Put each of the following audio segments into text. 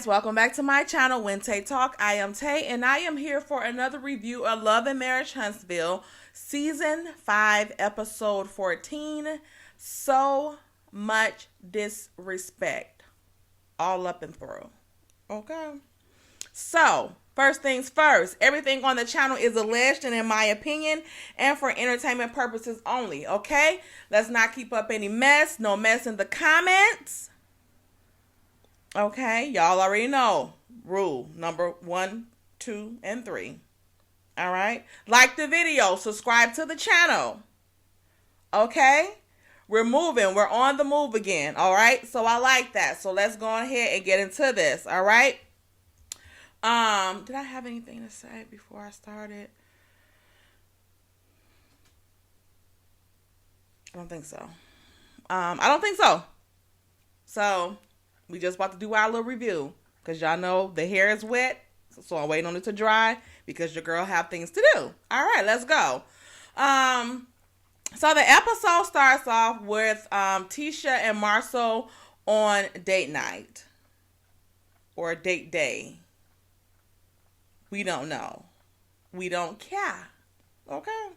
guys, welcome back to my channel, When Tay Talk. I am Tay, and I am here for another review of Love and Marriage Huntsville, Season 5, Episode 14, So Much Disrespect. All up and through. Okay. So, first things first, everything on the channel is alleged and in my opinion and for entertainment purposes only, okay? Let's not keep up any mess. No mess in the comments. Okay, y'all already know rule number 1, 2, and 3. All right, like the video, subscribe to the channel. Okay, we're moving, we're on the move again. All right, so I like that. So let's go ahead and get into this. All right. Did I have anything to say before I started? I don't think so. I don't think so. So we just about to do our little review because y'all know the hair is wet, so I'm waiting on it to dry because your girl have things to do. All right, let's go. So the episode starts off with Tisha and Marsau on date night or date day. We don't know. We don't care. Okay.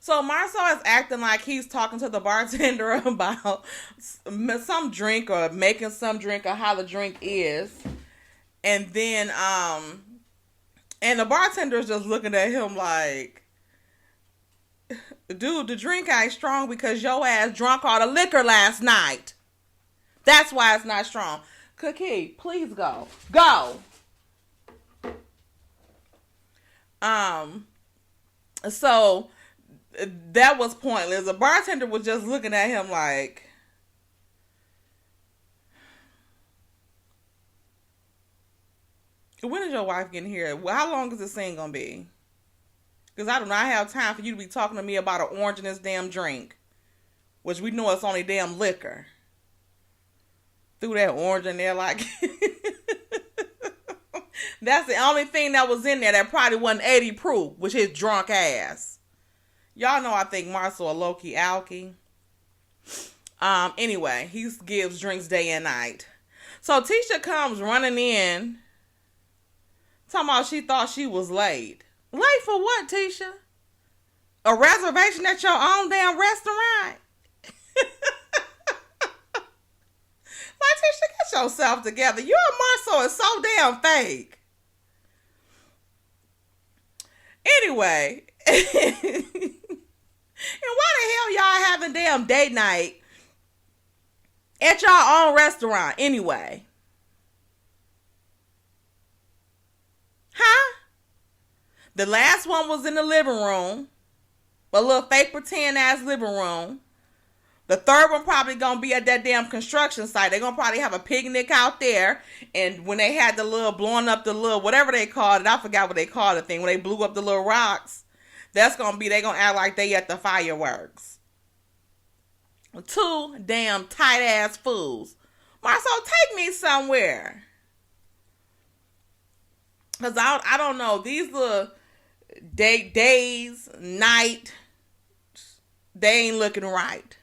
So Martel is acting like he's talking to the bartender about some drink or making some drink or how the drink is. And then, and the bartender's just looking at him like, dude, the drink ain't strong because your ass drunk all the liquor last night. That's why it's not strong. Cookie, please go. Go. So that was pointless. The bartender was just looking at him like, when is your wife getting here? Well, how long is this scene gonna be? Because I do not have time for you to be talking to me about an orange in this damn drink, which we know it's only damn liquor. Threw that orange in there like that's the only thing that was in there that probably wasn't 80 proof, was his drunk ass. Y'all know I think Marsau a low-key alky. Anyway, he gives drinks day and night. So Tisha comes running in, talking about she thought she was late. Late for what, Tisha? A reservation at your own damn restaurant? Like, Tisha, get yourself together. You and Marsau is so damn fake. Anyway, and why the hell y'all having damn date night at your own restaurant anyway? Huh? The last one was in the living room, a little fake pretend ass living room. The third one probably gonna be at that damn construction site. They're gonna probably have a picnic out there. And when they had the little blowing up the little whatever they called it, I forgot what they called the thing, when they blew up the little rocks. That's gonna be, they gonna act like they at the fireworks. 2 damn tight ass fools. Marsau, take me somewhere. Cause I don't know, these little days, night, they ain't looking right.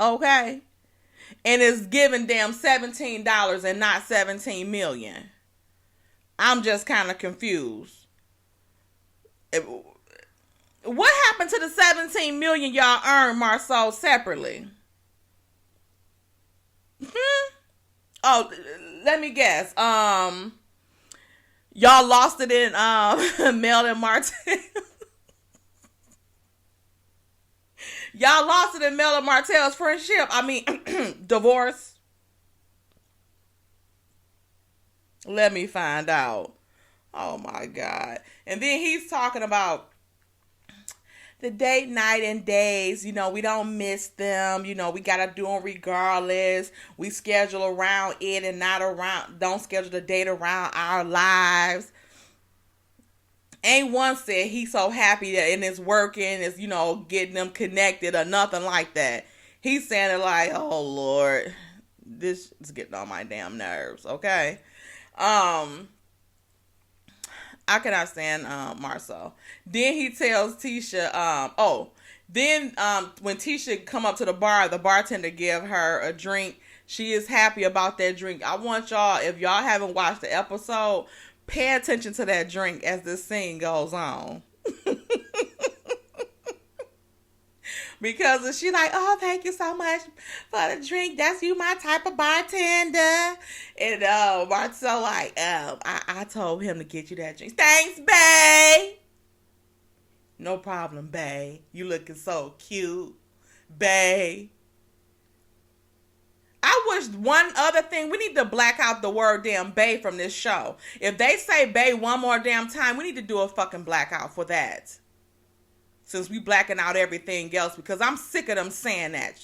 Okay? And it's giving them $17 and not $17 million. I'm just kind of confused. What happened to the $17 million y'all earned, Marsau, separately? Oh, let me guess. Y'all lost it in Mel and Martel. Y'all lost it in Mel and Martel's friendship. I mean, divorce. Let me find out. Oh my God. And then he's talking about the date night and days. You know, we don't miss them. You know, we got to do them regardless. We schedule around it and not around. Don't schedule the date around our lives. Ain't one said he's so happy that and it's working, it's, you know, getting them connected or nothing like that. He's saying it like, oh Lord, this is getting on my damn nerves, okay? I cannot stand Marsau. Then he tells Tisha, when Tisha come up to the bar, the bartender give her a drink. She is happy about that drink. I want y'all, if y'all haven't watched the episode, pay attention to that drink as this scene goes on. Because she like, oh, thank you so much for the drink. That's you, my type of bartender. And Martel like, I told him to get you that drink. Thanks, bae. No problem, bae. You looking so cute, bae. I wish one other thing, we need to black out the word damn bae from this show. If they say bae one more damn time, we need to do a fucking blackout for that. Since we blacking out everything else, because I'm sick of them saying that.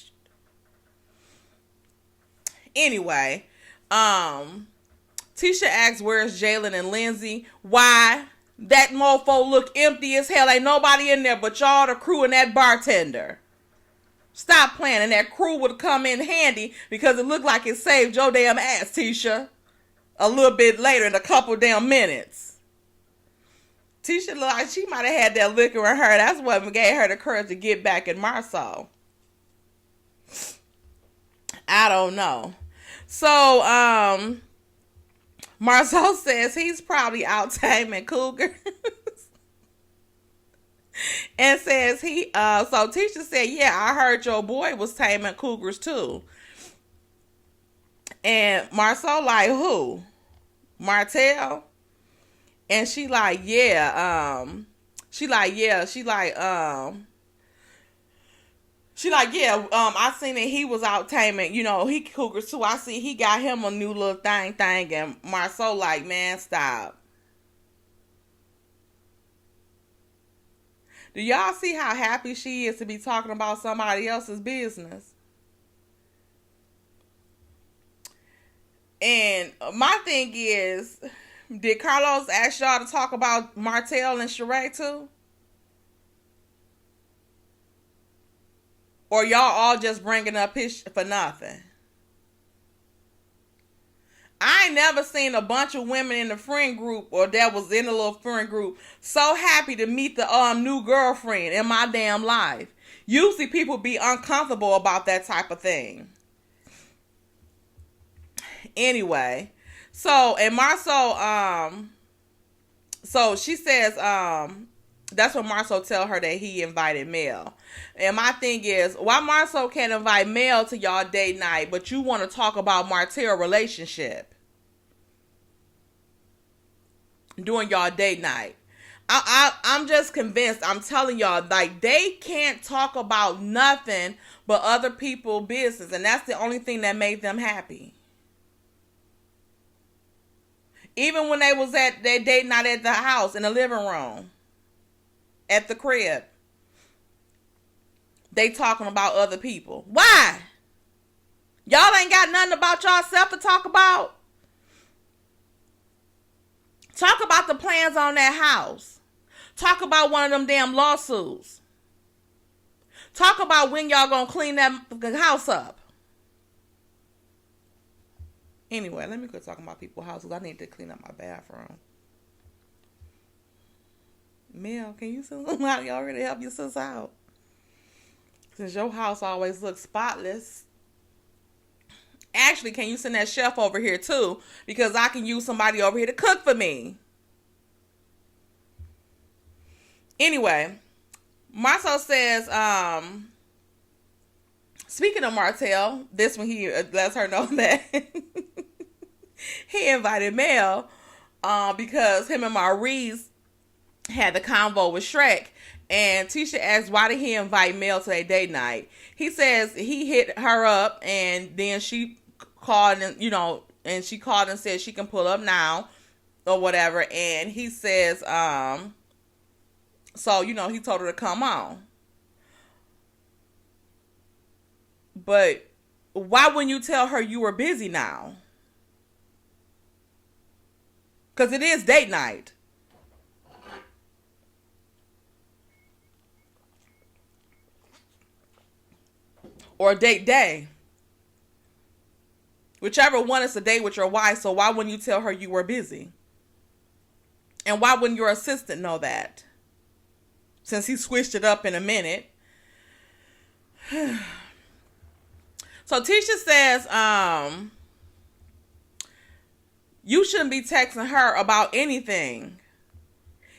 Anyway, Tisha asks, where's Jalen and Lindsay? Why? That mofo look empty as hell. Ain't nobody in there but y'all, the crew, and that bartender. Stop playing. And that crew would come in handy because it looked like it saved your damn ass, Tisha. A little bit later in a couple damn minutes. Tisha looked like she might have had that liquor in her. That's what gave her the courage to get back at Marsau. I don't know. So, Marsau says he's probably out taming cougars. And says so Tisha said, yeah, I heard your boy was taming cougars too. And Marsau like, who? Martel? And she like, yeah, I seen that he was out taming, he cougars too. I see he got him a new little thing, and Marsau like, man, stop. Do y'all see how happy she is to be talking about somebody else's business? And my thing is, did Carlos ask y'all to talk about Martel and Sheree too? Or y'all all just bringing up his for nothing? I ain't never seen a bunch of women in the friend group or that was in the little friend group so happy to meet the new girlfriend in my damn life. Usually people be uncomfortable about that type of thing. Anyway. So, and Marsau, so she says, that's what Marsau tell her that he invited Mel. And my thing is, why Marsau can't invite Mel to y'all date night, but you want to talk about Martel relationship during y'all date night? I'm just convinced, I'm telling y'all, like, they can't talk about nothing but other people's business. And that's the only thing that made them happy. Even when they was at their date night at the house, in the living room, at the crib, they talking about other people. Why? Y'all ain't got nothing about y'allself to talk about? Talk about the plans on that house. Talk about one of them damn lawsuits. Talk about when y'all gonna clean that house up. Anyway, let me quit talking about people's houses. I need to clean up my bathroom. Mel, can you send somebody already help your sis out? Since your house always looks spotless. Actually, can you send that chef over here too? Because I can use somebody over here to cook for me. Anyway, Marsau says, speaking of Martel, this one he lets her know that he invited Mel because him and Maurice had the convo with Shrek. And Tisha asked, why did he invite Mel to their date night? He says he hit her up and then she called and, and she called and said she can pull up now or whatever. And he says, so, he told her to come on. But why wouldn't you tell her you were busy now? Because it is date night. Or date day. Whichever one is a date with your wife, so why wouldn't you tell her you were busy? And why wouldn't your assistant know that? Since he switched it up in a minute. So Tisha says, you shouldn't be texting her about anything.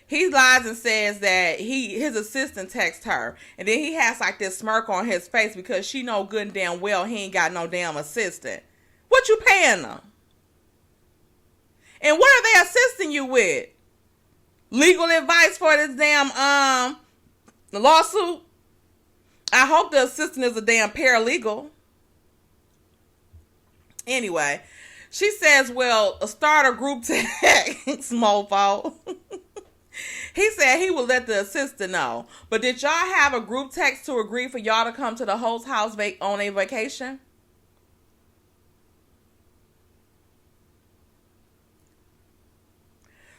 He lies and says that his assistant texted her. And then he has like this smirk on his face because she know good and damn well he ain't got no damn assistant. What you paying them? And what are they assisting you with? Legal advice for this damn lawsuit? I hope the assistant is a damn paralegal. Anyway, she says, well, start a group text, mofo. He said he would let the assistant know. But did y'all have a group text to agree for y'all to come to the host house on a vacation?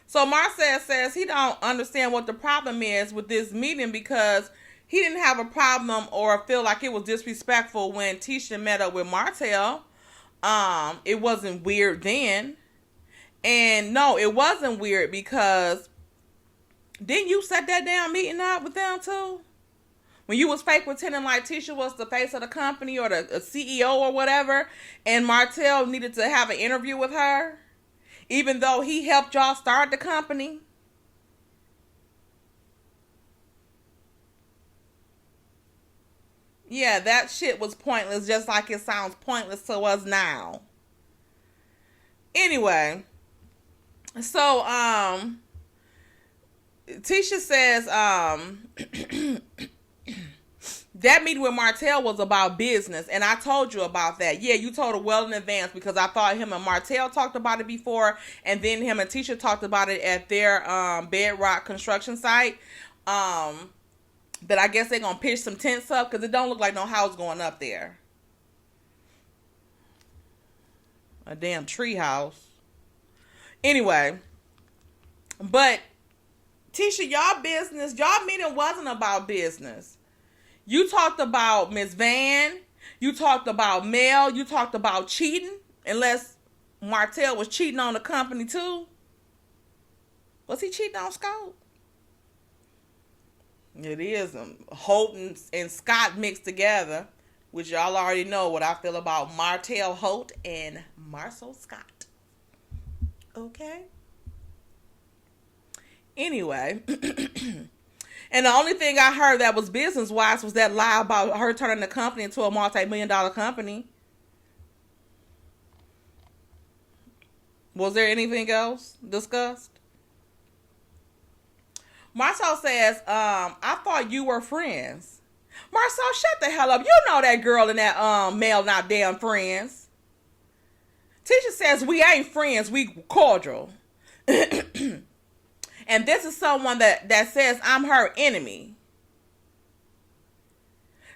So Marcel says he don't understand what the problem is with this meeting because he didn't have a problem or feel like it was disrespectful when Tisha met up with Martel. It wasn't weird then. And no, it wasn't weird because didn't you set that damn meeting up with them too? When you was fake pretending like Tisha was the face of the company or the CEO or whatever, and Martel needed to have an interview with her, even though he helped y'all start the company. Yeah, that shit was pointless, just like it sounds pointless to us now. Anyway, so Tisha says that meeting with Martel was about business, and I told you about that. Yeah, you told her well in advance because I thought him and Martel talked about it before, and then him and Tisha talked about it at their bedrock construction site. That I guess they're gonna pitch some tents up because it don't look like no house going up there. A damn tree house. Anyway, but Tisha, y'all meeting wasn't about business. You talked about Miss Van. You talked about Mel. You talked about cheating. Unless Martel was cheating on the company too. Was he cheating on Scott? It is. Holt and Scott mixed together. Which y'all already know what I feel about Martel Holt and Marsau Scott. Okay? Anyway. And the only thing I heard that was business-wise was that lie about her turning the company into a multi-million-dollar company. Was there anything else discussed? Marsau says, I thought you were friends. Marsau, shut the hell up. You know that girl and that male not damn friends. Tisha says, we ain't friends. We cordial. And this is someone that says I'm her enemy.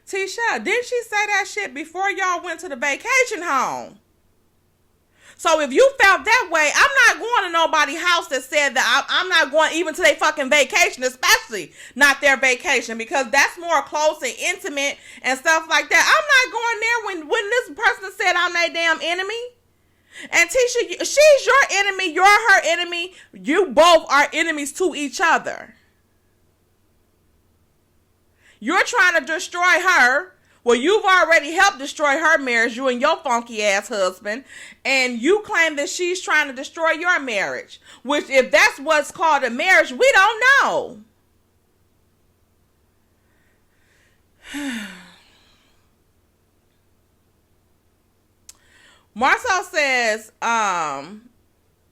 Tisha, didn't she say that shit before y'all went to the vacation home? So if you felt that way, I'm not going to nobody's house that said that I'm not going even to their fucking vacation, especially not their vacation, because that's more close and intimate and stuff like that. I'm not going there when this person said I'm their damn enemy. And Tisha, she's your enemy, you're her enemy. You both are enemies to each other. You're trying to destroy her. Well, you've already helped destroy her marriage, you and your funky ass husband. And you claim that she's trying to destroy your marriage. Which, if that's what's called a marriage, we don't know. Marsau says,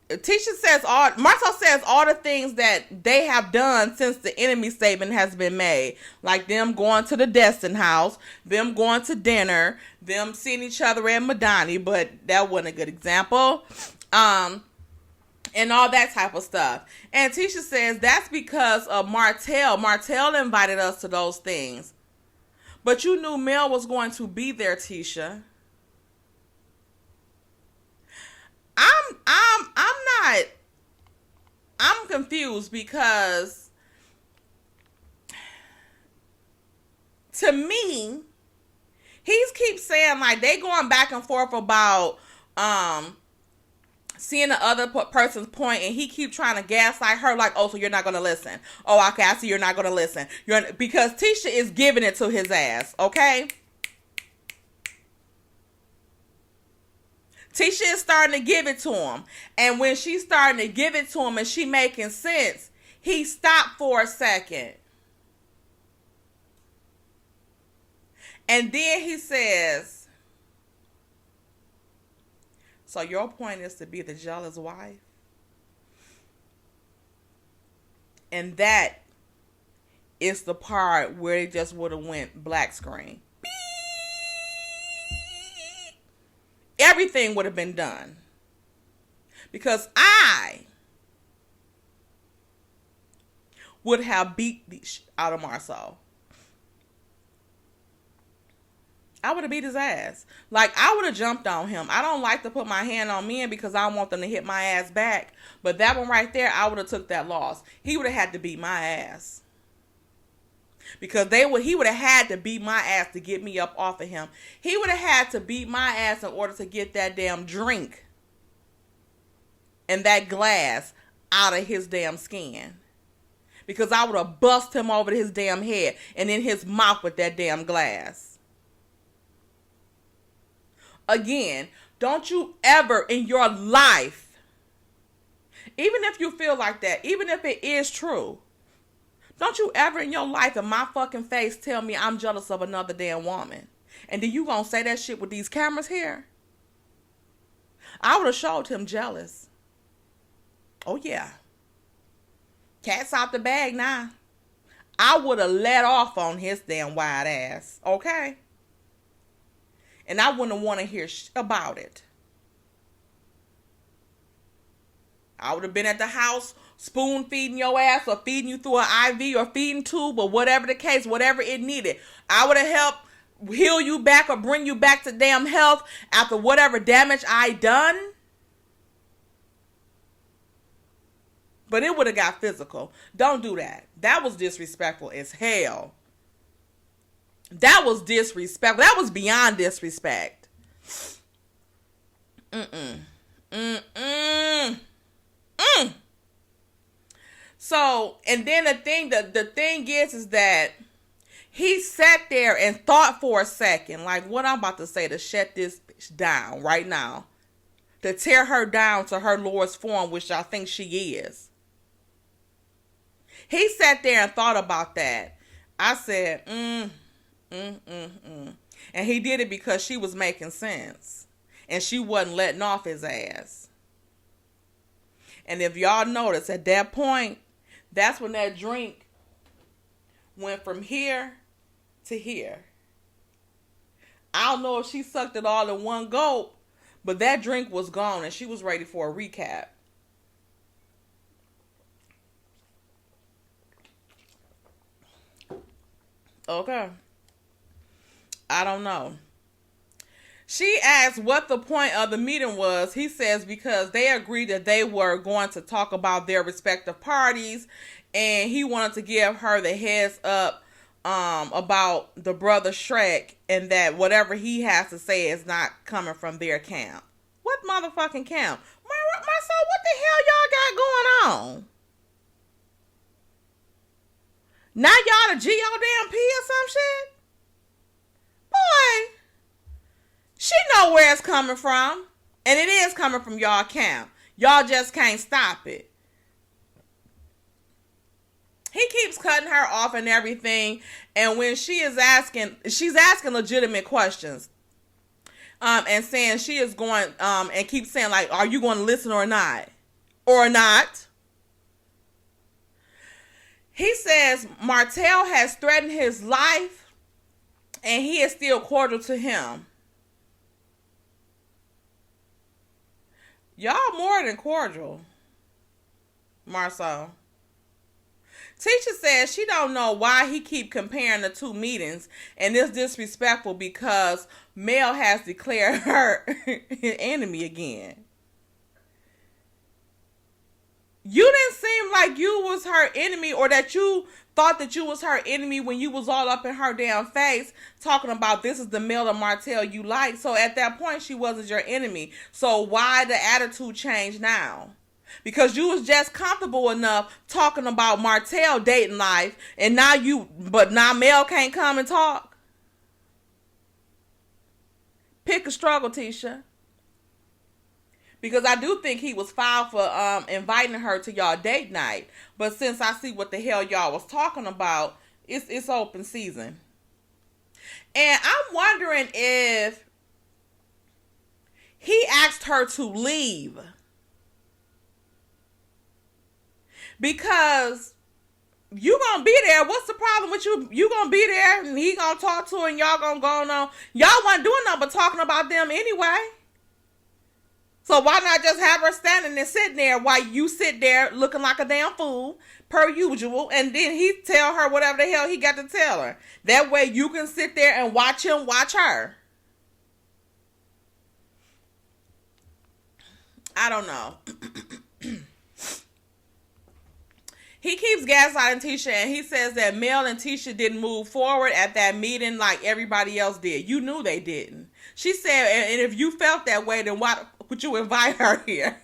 Tisha says Marsau says all the things that they have done since the enemy statement has been made. Like them going to the Destin house, them going to dinner, them seeing each other at Madani, but that wasn't a good example. And all that type of stuff. And Tisha says that's because of Martel. Martel invited us to those things. But you knew Mel was going to be there, Tisha. I'm confused because to me, he keeps saying like they going back and forth about seeing the other person's point, and he keep trying to gaslight her like, oh, so you're not going to listen. Oh, okay, I see you're not going to listen. Because Tisha is giving it to his ass, okay? Tisha is starting to give it to him. And when she's starting to give it to him and she making sense, he stopped for a second. And then he says, so your point is to be the jealous wife? And that is the part where it just would have went black screen. Everything would have been done. Because I would have beat the shit out of Marsau. I would have beat his ass. Like, I would have jumped on him. I don't like to put my hand on men because I want them to hit my ass back. But that one right there, I would have took that loss. He would have had to beat my ass. Because he would have had to beat my ass to get me up off of him. He would have had to beat my ass in order to get that damn drink and that glass out of his damn skin. Because I would have bust him over his damn head and in his mouth with that damn glass. Again, don't you ever in your life, even if you feel like that, even if it is true, don't you ever in your life in my fucking face tell me I'm jealous of another damn woman. And then you gonna say that shit with these cameras here? I would have showed him jealous. Oh yeah. Cat's out the bag now. I would have let off on his damn wide ass. Okay? And I wouldn't want to hear about it. I would have been at the house spoon feeding your ass or feeding you through an IV or feeding tube or whatever the case, whatever it needed. I would have helped heal you back or bring you back to damn health after whatever damage I done. But it would have got physical. Don't do that. That was disrespectful as hell. That was disrespectful. That was beyond disrespect. So, and then the thing is that he sat there and thought for a second, like what I'm about to say to shut this bitch down right now. To tear her down to her lowest form, which I think she is. He sat there and thought about that. I said, And he did it because she was making sense. And she wasn't letting off his ass. And if y'all notice, at that point, that's when that drink went from here to here. I don't know if she sucked it all in one gulp, but that drink was gone and she was ready for a recap. Okay. I don't know. She asked what the point of the meeting was. He says because they agreed that they were going to talk about their respective parties, and he wanted to give her the heads up about the brother Shrek, and that whatever he has to say is not coming from their camp. What motherfucking camp? Marsau, what the hell y'all got going on? Now y'all the G.O.damn.P. or some shit? Boy, she know where it's coming from. And it is coming from y'all camp. Y'all just can't stop it. He keeps cutting her off and everything. And when she's asking legitimate questions. And saying she is going, and keeps saying like, are you going to listen or not? Or not? He says Martel has threatened his life and he is still cordial to him. Y'all more than cordial, Marsau. Tisha says she don't know why he keep comparing the two meetings, and it's disrespectful because Mel has declared her enemy again. You didn't seem like you was her enemy, or that you thought that you was her enemy when you was all up in her damn face talking about this is the Mel of Martel you like. So at that point, she wasn't your enemy. So why the attitude change now? Because you was just comfortable enough talking about Martel dating life, and now Mel can't come and talk. Pick a struggle, Tisha. Because I do think he was foul for inviting her to y'all date night. But since I see what the hell y'all was talking about, it's open season. And I'm wondering if he asked her to leave. Because you gonna be there. What's the problem with you? You gonna be there and he gonna talk to her and y'all gonna go on. Y'all wasn't doing nothing but talking about them anyway. So why not just have her standing and sitting there while you sit there looking like a damn fool, per usual, and then he tell her whatever the hell he got to tell her. That way you can sit there and watch him watch her. I don't know. He keeps gaslighting Tisha, and he says that Mel and Tisha didn't move forward at that meeting like everybody else did. You knew they didn't. She said, and if you felt that way, then why would you invite her here?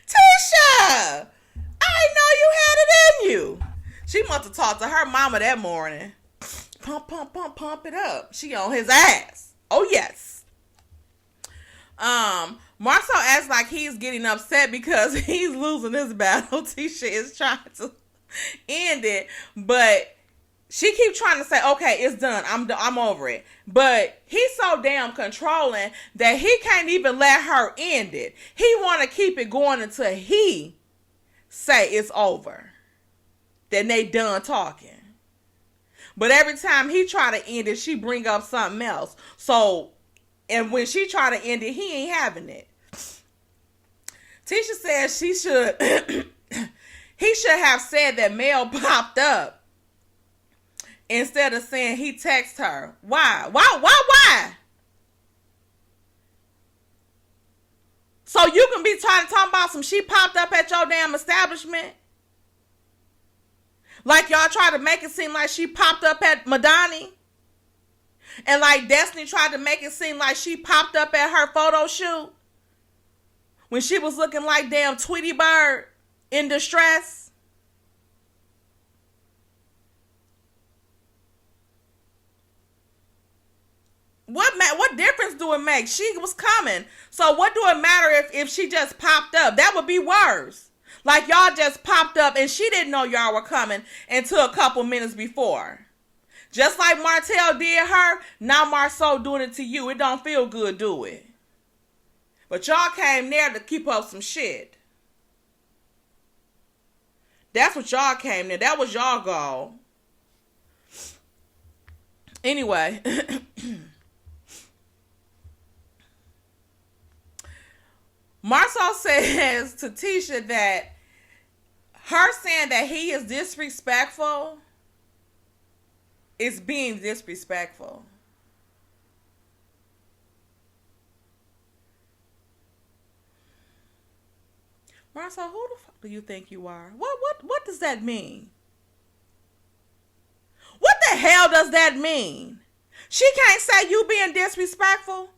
Tisha! I didn't know you had it in you. She must have talked to her mama that morning. Pump, pump, pump, pump it up. She on his ass. Oh, yes. Marsau acts like he's getting upset because he's losing this battle. Tisha is trying to end it, but she keeps trying to say, okay, it's done. I'm over it. But he's so damn controlling that he can't even let her end it. He want to keep it going until he say it's over. Then they done talking. But every time he try to end it, she bring up something else. So, and when she try to end it, he ain't having it. Tisha says he should have said that Mel popped up instead of saying he texted her. Why? Why? So you can be trying to talk about some she popped up at your damn establishment? Like y'all try to make it seem like she popped up at Madani? And like Destiny tried to make it seem like she popped up at her photo shoot? When she was looking like damn Tweety Bird in distress? What difference do it make? She was coming. So what do it matter if she just popped up? That would be worse. Like y'all just popped up and she didn't know y'all were coming until a couple minutes before. Just like Martel did her, now Marsau doing it to you. It don't feel good, do it? But y'all came there to keep up some shit. That's what y'all came there. That was y'all goal. Anyway. Marsau says to Tisha that her saying that he is disrespectful is being disrespectful. Marsau, who the fuck do you think you are? What does that mean? What the hell does that mean? She can't say you being disrespectful.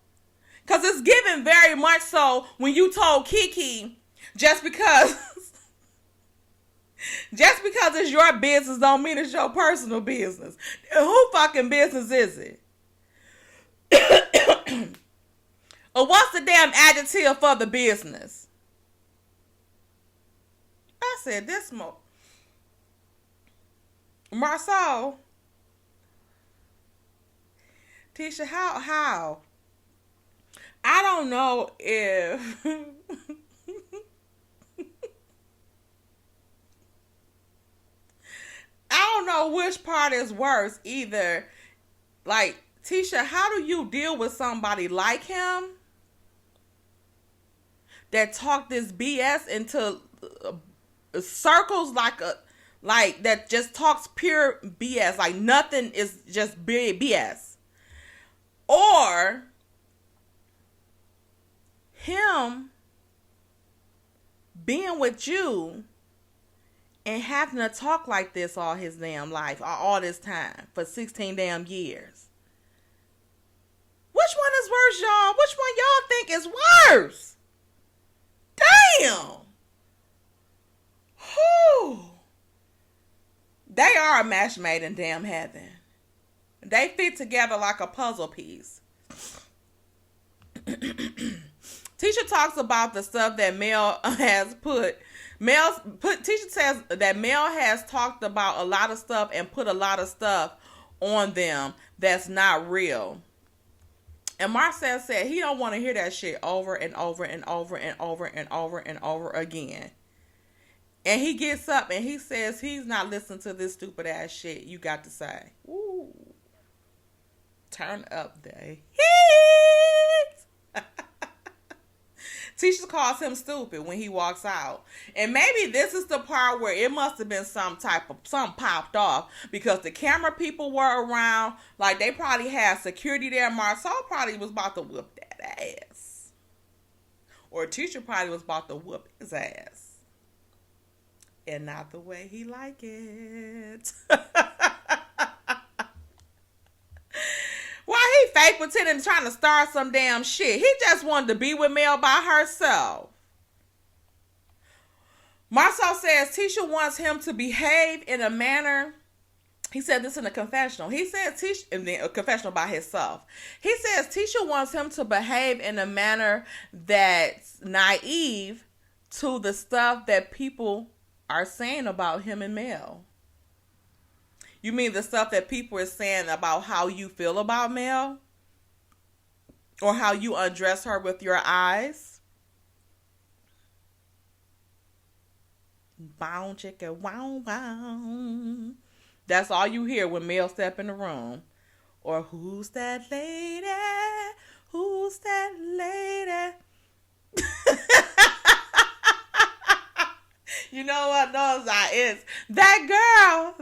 Because it's given very much so when you told Kiki, just because it's your business don't mean it's your personal business. Who fucking business is it? Or what's the damn adjective for the business? I said this Marsau. Tisha, how? I don't know if I don't know which part is worse. Either, like, Tisha, how do you deal with somebody like him that talk this BS into circles like that just talks pure BS, like nothing is just BS, or him being with you and having to talk like this all his damn life, all this time, for 16 damn years. Which one is worse, y'all? Which one y'all think is worse? Damn. Whew. They are a match made in damn heaven. They fit together like a puzzle piece. Tisha talks about the stuff that Mel has put. Tisha says that Mel has talked about a lot of stuff and put a lot of stuff on them that's not real. And Marcel said he don't want to hear that shit over and over and over and over and over and over again. And he gets up and he says he's not listening to this stupid ass shit you got to say. Ooh. Turn up the heat. Tisha calls him stupid when he walks out. And maybe this is the part where it must have been something popped off, because the camera people were around. Like, they probably had security there. Marsau probably was about to whoop that ass. Or Tisha probably was about to whoop his ass. And not the way he like it. Why he fake pretending trying to start some damn shit? He just wanted to be with Mel by herself. Marsau says Tisha wants him to behave in a manner. He said this in a confessional. He said Tisha, in a confessional by himself. He says Tisha wants him to behave in a manner that's naive to the stuff that people are saying about him and Mel. You mean the stuff that people are saying about how you feel about Mel? Or how you undress her with your eyes? Bow chicka wow wow. That's all you hear when Mel step in the room. Or who's that lady? Who's that lady? You know what those are? It's that girl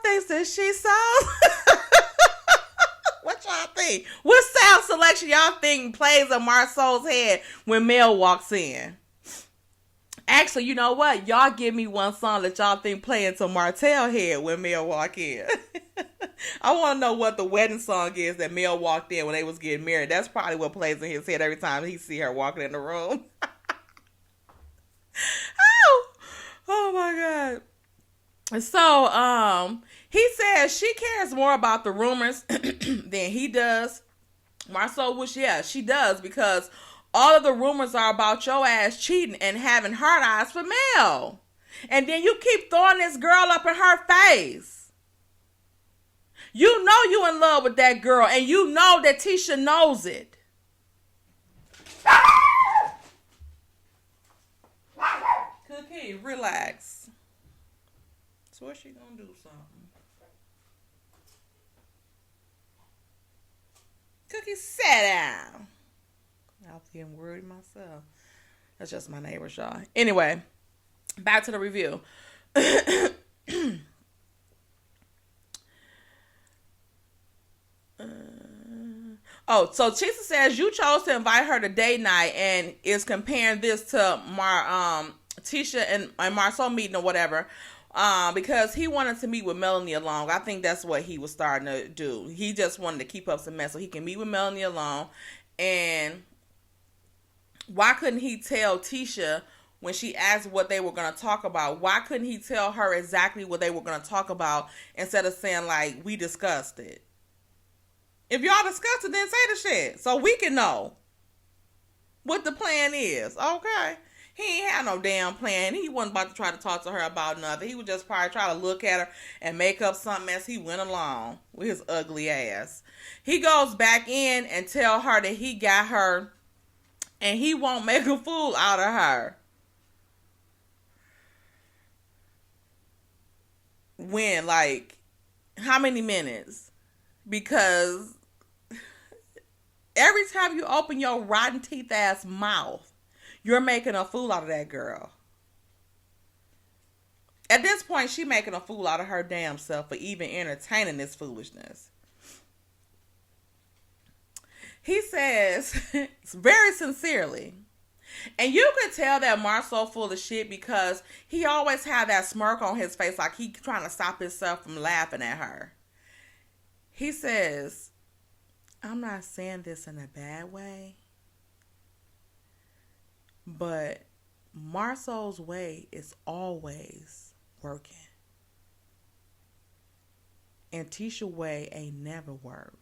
thinks that she's so. What y'all think? What sound selection y'all think plays in Marsau's head when Mel walks in? Actually, you know what? Y'all give me one song that y'all think play into Martel head when Mel walk in. I want to know what the wedding song is that Mel walked in when they was getting married. That's probably what plays in his head every time he see her walking in the room. Oh my God. So, he says she cares more about the rumors than he does. Marsau wish, yeah, she does, because all of the rumors are about your ass cheating and having hard eyes for Mel. And then you keep throwing this girl up in her face. You know you in love with that girl, and you know that Tisha knows it. Cookie, relax. So what's she gonna do something? Cookie, sit down. I was getting worried myself. That's just my neighbors, y'all. Anyway, back to the review. So Tisha says you chose to invite her to date night and is comparing this to Tisha and Marsau meeting or whatever, because he wanted to meet with Melanie alone. I think that's what he was starting to do. He just wanted to keep up some mess so he can meet with Melanie alone. And why couldn't he tell Tisha when she asked what they were going to talk about? Why couldn't he tell her exactly what they were going to talk about instead of saying, like, we discussed it? If y'all discussed it, then say the shit so we can know what the plan is, okay? He ain't had no damn plan. He wasn't about to try to talk to her about nothing. He would just probably try to look at her and make up something as he went along with his ugly ass. He goes back in and tell her that he got her and he won't make a fool out of her. When? Like, how many minutes? Because every time you open your rotten teeth ass mouth, you're making a fool out of that girl. At this point, she making a fool out of her damn self for even entertaining this foolishness. He says, very sincerely, and you could tell that Marsau full of shit because he always had that smirk on his face like he trying to stop himself from laughing at her. He says, I'm not saying this in a bad way, but Marsau's way is always working. And Tisha's way ain't never worked.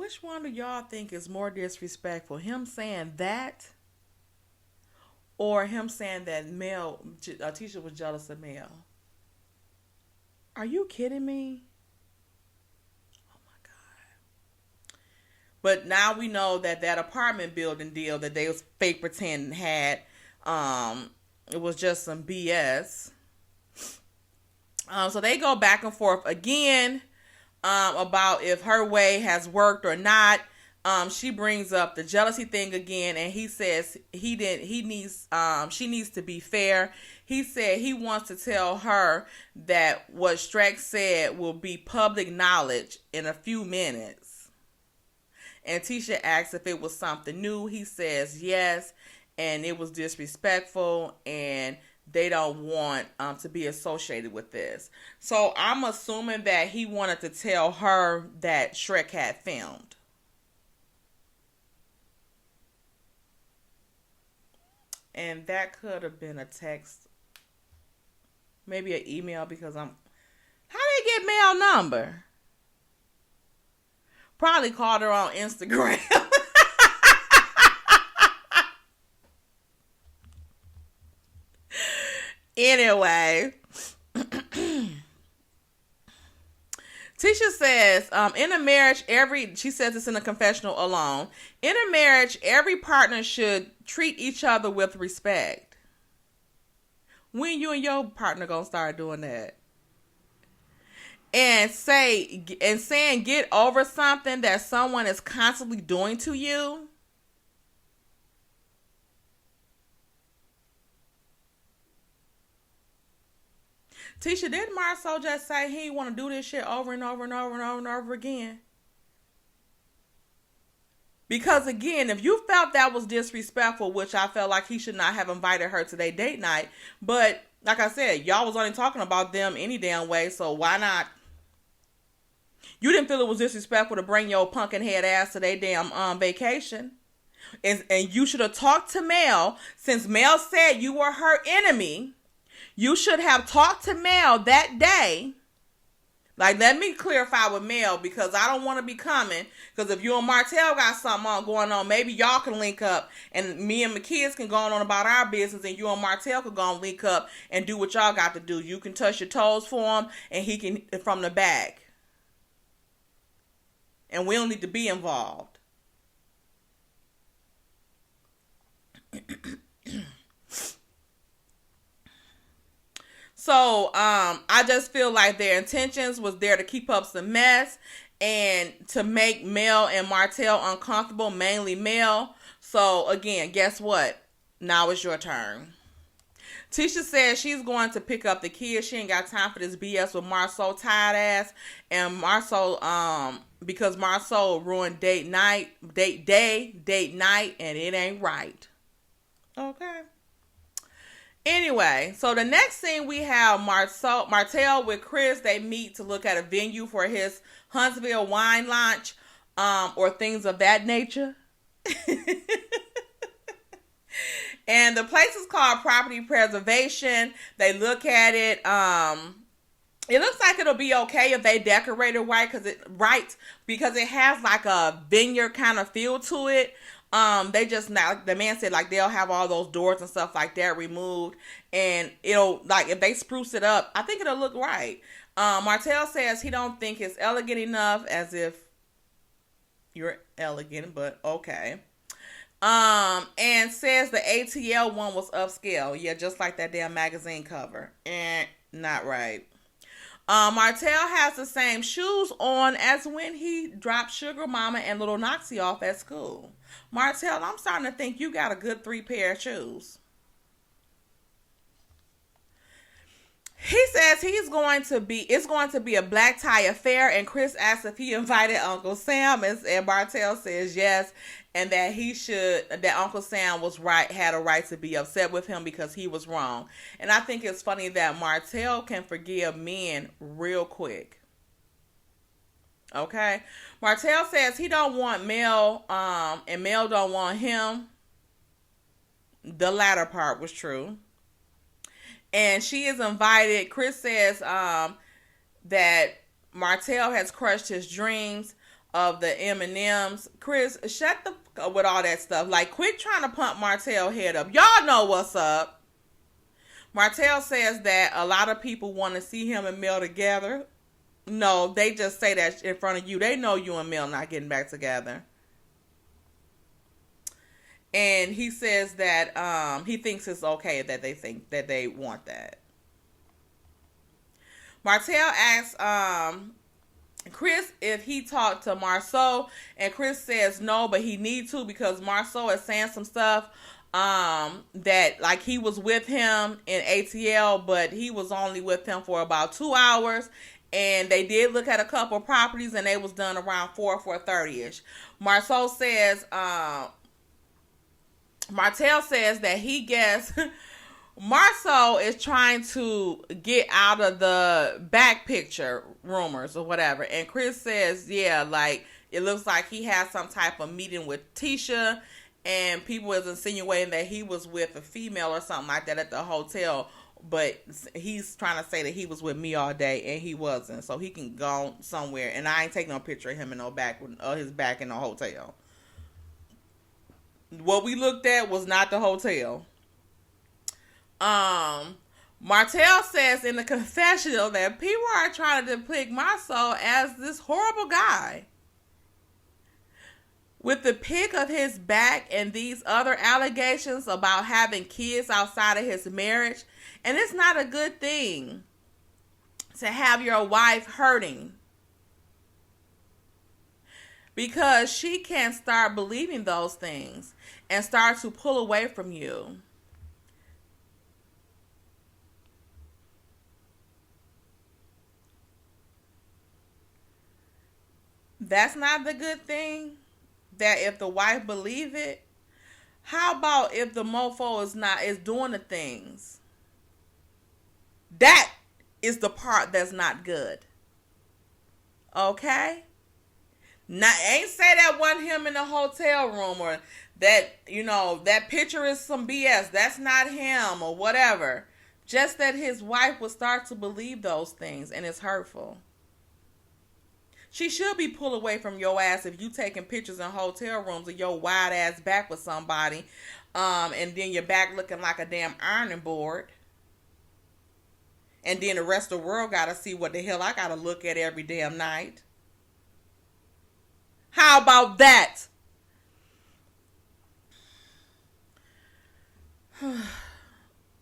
which one do y'all think is more disrespectful? Him saying that, or him saying that Tisha was jealous of Mel? Are you kidding me? Oh my God. But now we know that apartment building deal that they was fake pretending had, it was just some BS. So they go back and forth again about if her way has worked or not. She brings up the jealousy thing again, and he says she needs to be fair. He said he wants to tell her that what Streck said will be public knowledge in a few minutes. And Tisha asks if it was something new. He says yes, and it was disrespectful, and they don't want to be associated with this. So I'm assuming that he wanted to tell her that Shrek had filmed. And that could have been a text, maybe an email, because how did he get Mel number? Probably called her on Instagram. Anyway, Tisha says, in a marriage, she says this in a confessional alone. In a marriage, every partner should treat each other with respect. When you and your partner gonna start doing that? And saying get over something that someone is constantly doing to you. Tisha, didn't Marsau just say he want to do this shit over and over and over and over and over again? Because again, if you felt that was disrespectful, which I felt like he should not have invited her to their date night, but like I said, y'all was only talking about them any damn way, so why not? You didn't feel it was disrespectful to bring your pumpkin head ass to their damn vacation. And you should have talked to Mel, since Mel said you were her enemy. You should have talked to Mel that day. Like, let me clarify with Mel, because I don't want to be coming. Because if you and Martel got something going on, maybe y'all can link up. And me and my kids can go on about our business. And you and Martel can go and link up and do what y'all got to do. You can touch your toes for him, and he can from the back. And we don't need to be involved. So, I just feel like their intentions was there to keep up some mess and to make Mel and Martel uncomfortable, mainly Mel. So, again, guess what? Now it's your turn. Tisha says she's going to pick up the kids. She ain't got time for this BS with Marsau tired ass. And Marsau, because Marsau ruined date night, and it ain't right. Okay. Anyway, so the next scene we have Martel with Chris. They meet to look at a venue for his Huntsville wine launch, or things of that nature. And the place is called Property Preservation. They look at it. It looks like it'll be okay if they decorate it right, because it has like a vineyard kind of feel to it. They just now, the man said like they'll have all those doors and stuff like that removed, and it'll, like, if they spruce it up, I think it'll look right. Martel says he don't think it's elegant enough, as if you're elegant, but okay. And says the ATL one was upscale. Yeah, just like that damn magazine cover. Not right. Martel has the same shoes on as when he dropped Sugar Mama and Little Noxie off at school. Martel, I'm starting to think you got a good 3 pair of shoes. He says it's going to be a black tie affair, and Chris asks if he invited Uncle Sam, and Martel says yes, and that Uncle Sam was right, had a right to be upset with him because he was wrong. And I think it's funny that Martel can forgive men real quick. Okay? Martel says he don't want Mel, and Mel don't want him. The latter part was true. And she is invited. Chris says that Martel has crushed his dreams. of the M&Ms. Chris, shut the fuck up with all that stuff. Like, quit trying to pump Martel head up. Y'all know what's up. Martel says that a lot of people want to see him and Mel together. No, they just say that in front of you. They know you and Mel not getting back together. And he says that he thinks it's okay that they think that they want that. Martel asks Chris if he talked to Marsau, and Chris says no, but he needs to because Marsau is saying some stuff that like he was with him in ATL, but he was only with him for about 2 hours, and they did look at a couple properties, and they was done around 4:30ish. Marsau says Martel says that he guessed Marsau is trying to get out of the back picture rumors or whatever. And Chris says, yeah, like, it looks like he had some type of meeting with Tisha, and people is insinuating that he was with a female or something like that at the hotel. But he's trying to say that he was with me all day, and he wasn't. So he can go somewhere. And I ain't taking no picture of him in no back, his back in the hotel. What we looked at was not the hotel. Martel says in the confessional that people are trying to depict Marsau as this horrible guy with the pic of his back and these other allegations about having kids outside of his marriage. And it's not a good thing to have your wife hurting, because she can start believing those things and start to pull away from you. That's not the good thing. That if the wife believe it, how about if the mofo is doing the things? That is the part that's not good. Okay? Not ain't say that wasn't him in the hotel room, or that, you know, that picture is some BS. That's not him or whatever. Just that his wife would start to believe those things, and it's hurtful. She should be pulled away from your ass if you taking pictures in hotel rooms of your wide ass back with somebody, and then your back looking like a damn ironing board. And then the rest of the world gotta see what the hell I gotta look at every damn night. How about that?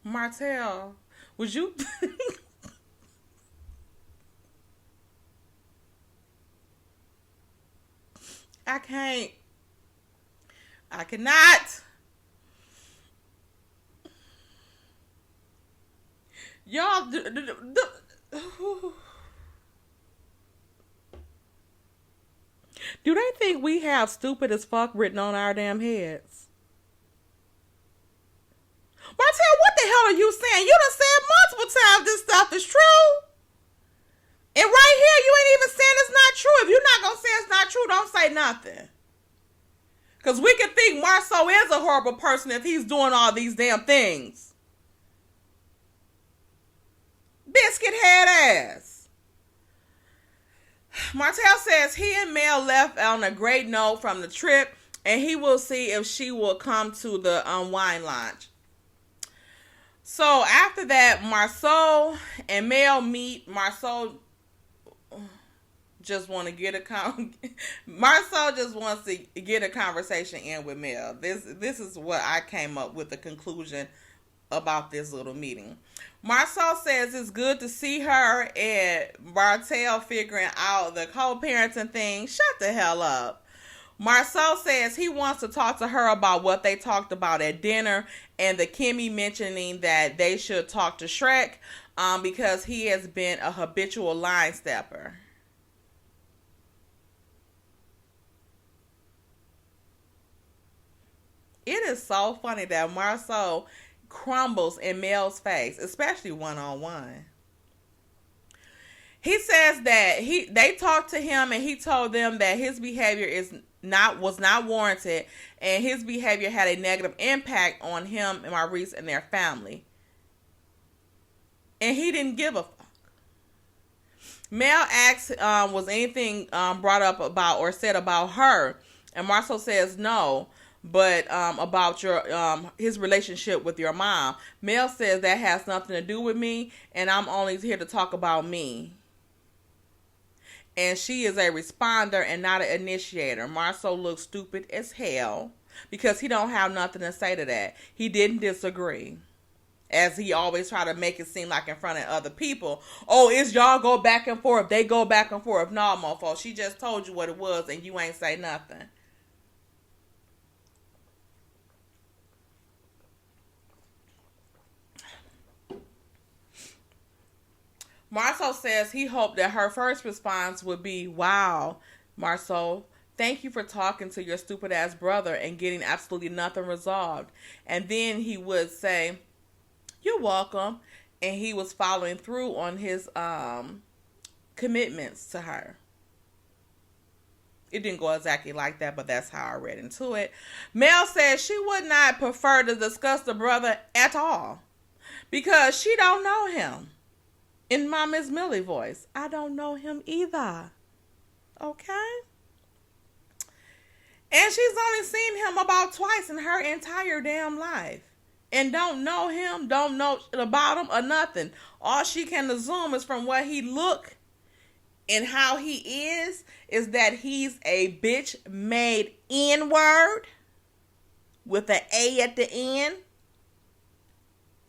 Martel, would you... I can't. I cannot. Y'all, do they think we have stupid as fuck written on our damn heads? Martel, what the hell are you saying? You done said multiple times this stuff is true. And right here, you ain't even saying it's not true. If you're not going to say it's not true, don't say nothing. Because we can think Marsau is a horrible person if he's doing all these damn things. Biscuit head ass. Martel says he and Mel left on a great note from the trip, and he will see if she will come to the wine lounge. So after that, Marsau and Mel meet. Marsau just want to get Marsau just wants to get a conversation in with Mel. This is what I came up with the conclusion about this little meeting. Marsau says it's good to see her, and Martel figuring out the co-parenting thing. Shut the hell up. Marsau says he wants to talk to her about what they talked about at dinner, and the Kimmi mentioning that they should talk to Shrek because he has been a habitual line stepper. It is so funny that Marsau crumbles in Mel's face, especially one-on-one. He says that they talked to him, and he told them that his behavior was not warranted, and his behavior had a negative impact on him and Maurice and their family. And he didn't give a fuck. Mel asks, was anything brought up about or said about her? And Marsau says no, but about your his relationship with your mom. Mel says that has nothing to do with me, and I'm only here to talk about me. And she is a responder and not an initiator. Marsau looks stupid as hell because he don't have nothing to say to that. He didn't disagree. As he always try to make it seem like in front of other people. Oh, it's y'all go back and forth. They go back and forth. No, mofo. She just told you what it was and you ain't say nothing. Marsau says he hoped that her first response would be, wow, Marsau, thank you for talking to your stupid ass brother and getting absolutely nothing resolved. And then he would say, you're welcome. And he was following through on his commitments to her. It didn't go exactly like that, but that's how I read into it. Mel says she would not prefer to discuss the brother at all because she don't know him. In my Miss Millie voice, I don't know him either. Okay? And she's only seen him about twice in her entire damn life. And don't know him, don't know about him or nothing. All she can assume is from what he look and how he is that he's a bitch made N-word with an A at the end.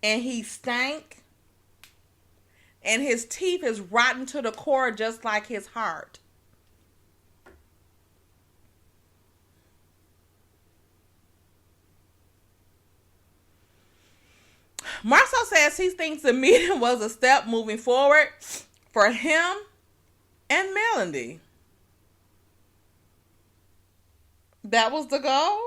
And he stank. And his teeth is rotten to the core just like his heart. Marsau says he thinks the meeting was a step moving forward for him and Melody. That was the goal?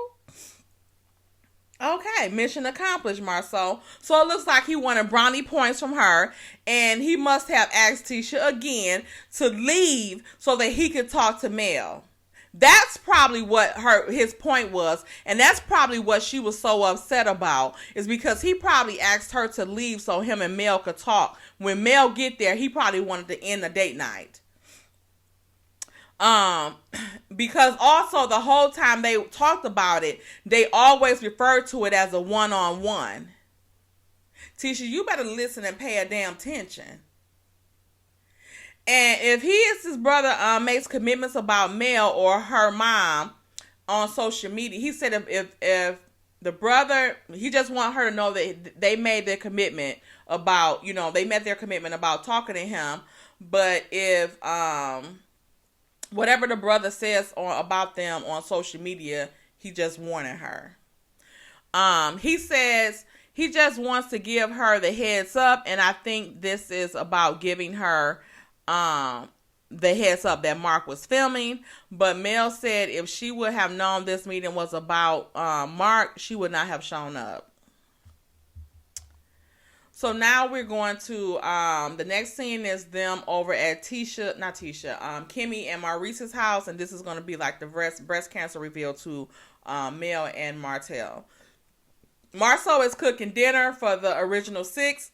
Okay, mission accomplished, Marsau. So it looks like he wanted brownie points from her, and he must have asked Tisha again to leave so that he could talk to Mel. That's probably what his point was, and that's probably what she was so upset about, is because he probably asked her to leave so him and Mel could talk. When Mel get there, he probably wanted to end the date night. Because also the whole time they talked about it, they always referred to it as a one-on-one. Tisha, you better listen and pay a damn attention. And if he is his brother makes commitments about Mel or her mom on social media, he said if the brother, he just want her to know that they made their commitment about, they met their commitment about talking to him. But if whatever the brother says about them on social media, he just warning her. He says he just wants to give her the heads up, and I think this is about giving her the heads up that Mark was filming. But Mel said if she would have known this meeting was about Mark, she would not have shown up. So now we're going to, the next scene is them over at Kimmi and Maurice's house. And this is going to be like the breast cancer reveal to Mel and Martel. Marsau is cooking dinner for the original 6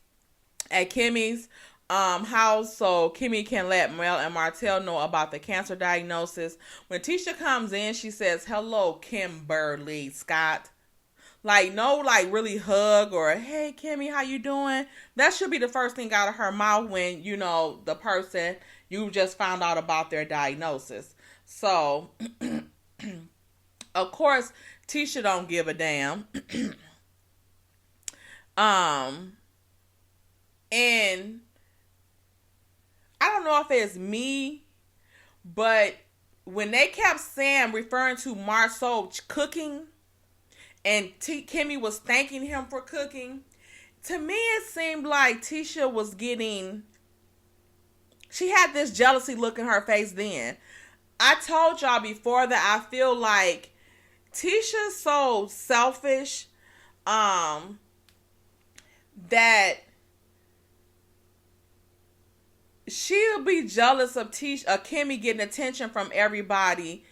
at Kimmi's house, so Kimmi can let Mel and Martel know about the cancer diagnosis. When Tisha comes in, she says, hello, Kimberly Scott. No, really hug or, hey, Kimmi, how you doing? That should be the first thing out of her mouth when, the person you just found out about their diagnosis. So, of course, Tisha don't give a damn. And I don't know if it's me, but when they kept referring to Marsau cooking, and Kimmi was thanking him for cooking, to me it seemed like Tisha was she had this jealousy look in her face then. I told y'all before that I feel like Tisha's so selfish, that she'll be jealous of Kimmi getting attention from everybody,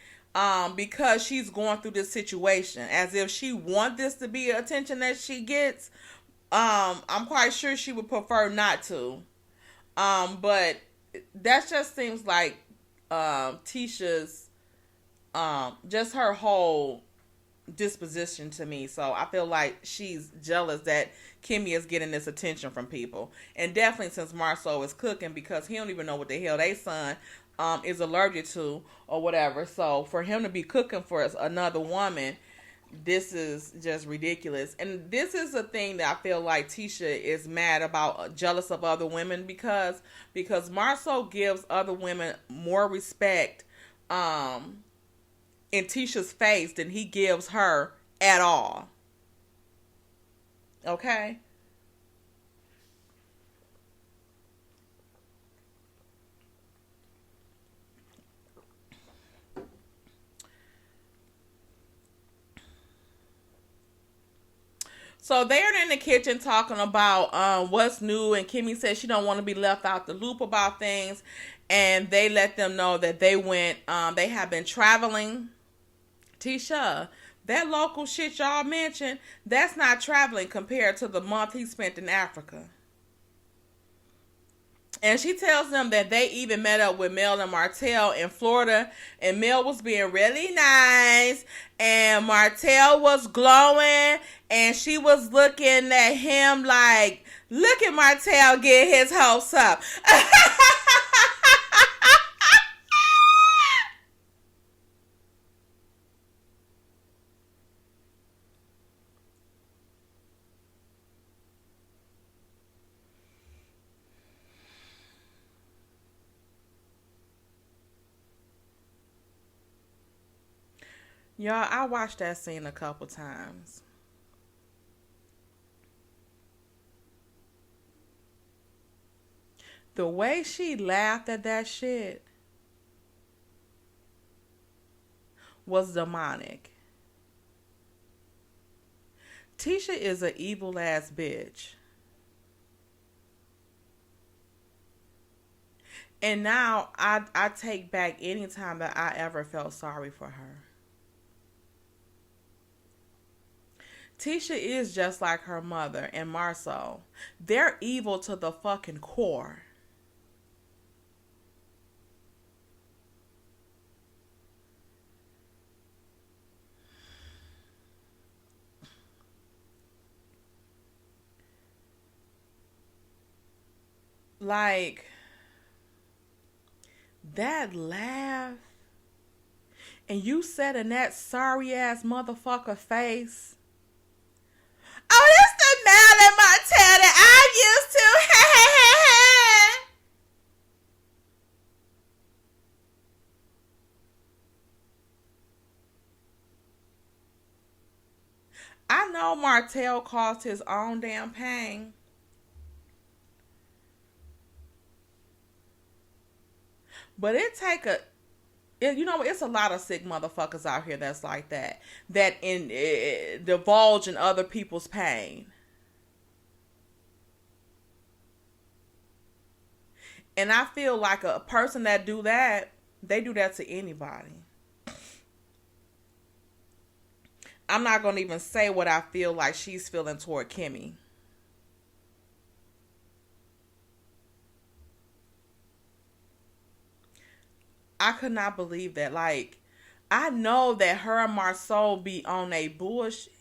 because she's going through this situation, as if she wants this to be attention that she gets. I'm quite sure she would prefer not to. But that just seems like Tisha's just her whole disposition to me. So I feel like she's jealous that Kimmi is getting this attention from people. And definitely since Marsau is cooking, because he don't even know what the hell they son is allergic to or whatever. So for him to be cooking for another woman, this is just ridiculous. And this is a thing that I feel like Tisha is mad about, jealous of other women, because Marsau gives other women more respect in Tisha's face than he gives her at all. Okay? So they're in the kitchen talking about what's new, and Kimmi says she don't want to be left out the loop about things, and they let them know that they have been traveling. Tisha, that local shit y'all mentioned, that's not traveling compared to the month he spent in Africa. And she tells them that they even met up with Mel and Martel in Florida, and Mel was being really nice, and Martel was glowing, and she was looking at him like, look at Martel get his hopes up. Y'all, I watched that scene a couple times. The way she laughed at that shit was demonic. Tisha is an evil ass bitch. And now I take back any time that I ever felt sorry for her. Tisha is just like her mother and Marsau. They're evil to the fucking core. Like, that laugh, and you said in that sorry ass motherfucker face, oh, that's the Mel and Martel that I'm used to. I know Martel caused his own damn pain. But it's a lot of sick motherfuckers out here that's like that. That divulge in other people's pain. And I feel like a person that do that, they do that to anybody. I'm not going to even say what I feel like she's feeling toward Kimmi. I could not believe that. Like, I know that her and Marsau be on a bullshit,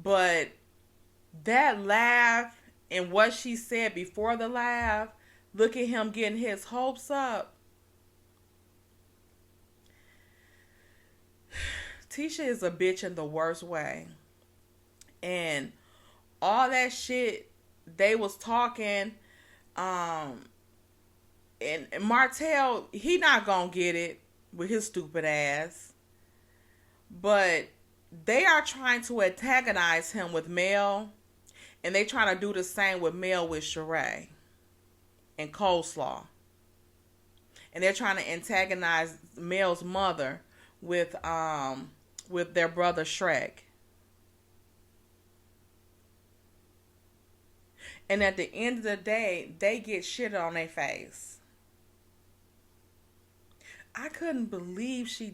but that laugh and what she said before the laugh, look at him getting his hopes up. Tisha is a bitch in the worst way. And all that shit they was talking, and Martel, he not gonna get it with his stupid ass. But they are trying to antagonize him with Mel, and they trying to do the same with Mel with Sheree and Coleslaw. And they're trying to antagonize Mel's mother with their brother Shrek. And at the end of the day, they get shit on their face. I couldn't believe she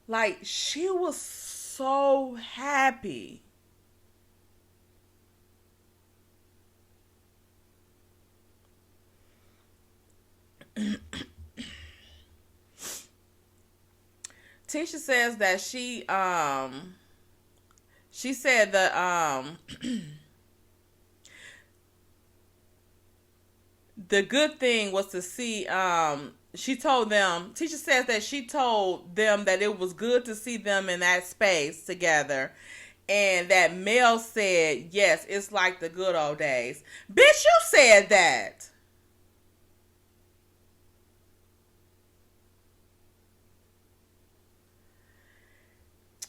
was so happy. Tisha says that she said that the good thing was to see she told them, Tisha says that she told them that it was good to see them in that space together, and that Mel said, yes, it's like the good old days. Bitch, you said that.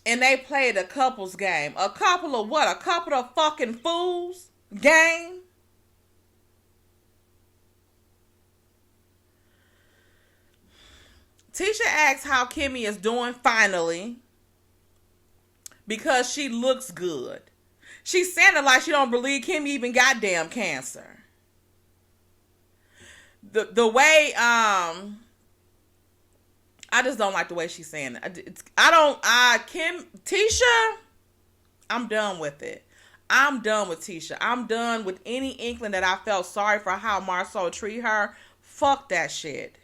And they played a couples game. A couple of what? A couple of fucking fools game? Tisha asks how Kimmi is doing finally because she looks good. She sounded like she don't believe Kimmi even got damn cancer. The way I just don't like the way she's saying it. Tisha, I'm done with it. I'm done with Tisha. I'm done with any inkling that I felt sorry for how Marsau treated her. Fuck that shit.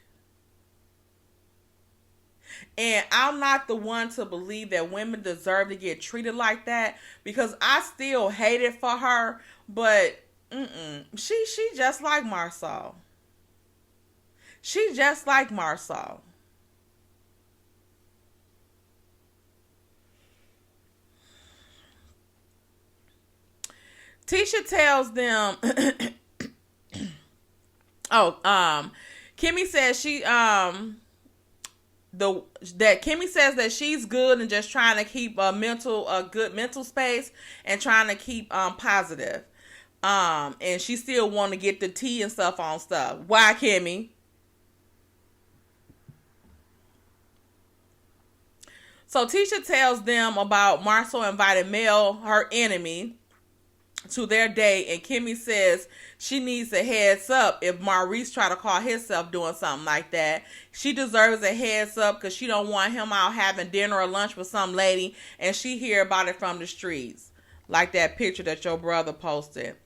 And I'm not the one to believe that women deserve to get treated like that, because I still hate it for her, but she just like Marsau. She just like Marsau. Tisha tells them Kimmi says Kimmi says that she's good and just trying to keep a good mental space and trying to keep positive. And she still want to get the tea and stuff on stuff. Why, Kimmi? So Tisha tells them about Marsau invited Mel, her enemy, to their date, and Kimmi says she needs a heads up if Maurice try to call himself doing something like that. She deserves a heads up because she don't want him out having dinner or lunch with some lady and she hear about it from the streets, like that picture that your brother posted.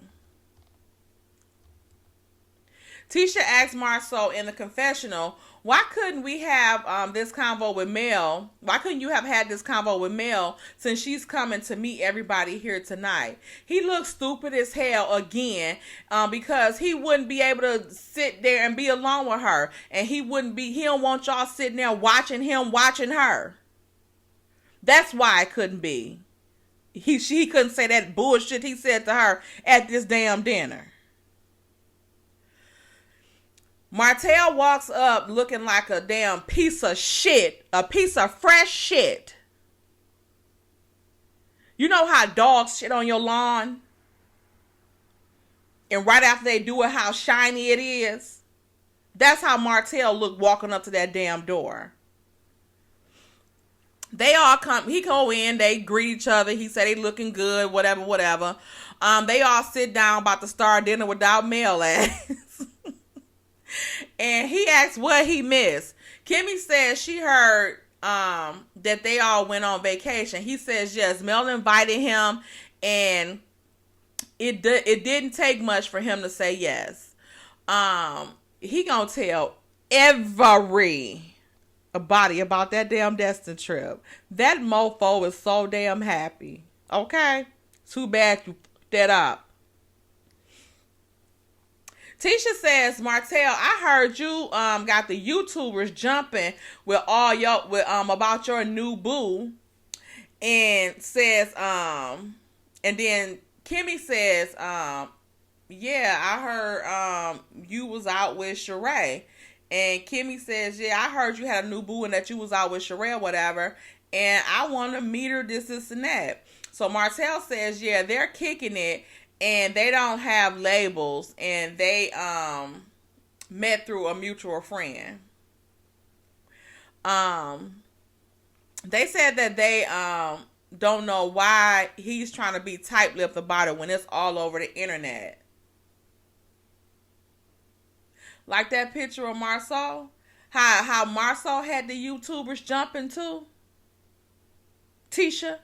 Tisha asked Marsau in the confessional, why couldn't we have this convo with Mel? Why couldn't you have had this convo with Mel since she's coming to meet everybody here tonight? He looks stupid as hell again because he wouldn't be able to sit there and be alone with her. And he don't want y'all sitting there watching him watching her. That's why it couldn't be. She couldn't say that bullshit he said to her at this damn dinner. Martel walks up looking like a damn piece of shit. A piece of fresh shit. You know how dogs shit on your lawn? And right after they do it, how shiny it is? That's how Martel looked walking up to that damn door. They all come. He go in. They greet each other. He said they looking good, whatever. They all sit down about to start dinner without Mel ass. And he asked what he missed. Kimmi says she heard that they all went on vacation. He says yes, Mel invited him, and it didn't take much for him to say yes. He gonna tell everybody about that damn Destin trip. That mofo is so damn happy. Okay? Too bad you fucked that up. Tisha says, Martel, I heard you got the YouTubers jumping with all your about your new boo, and says and then Kimmi says yeah, I heard you was out with Sheree, and Kimmi says, yeah, I heard you had a new boo and that you was out with Sheree or whatever, and I want to meet her, this and that. So Martel says, yeah, they're kicking it. And they don't have labels, and they met through a mutual friend. They said that they don't know why he's trying to be tight-lipped about it when it's all over the internet. Like that picture of Marsau, how Marsau had the YouTubers jumping too. Tisha,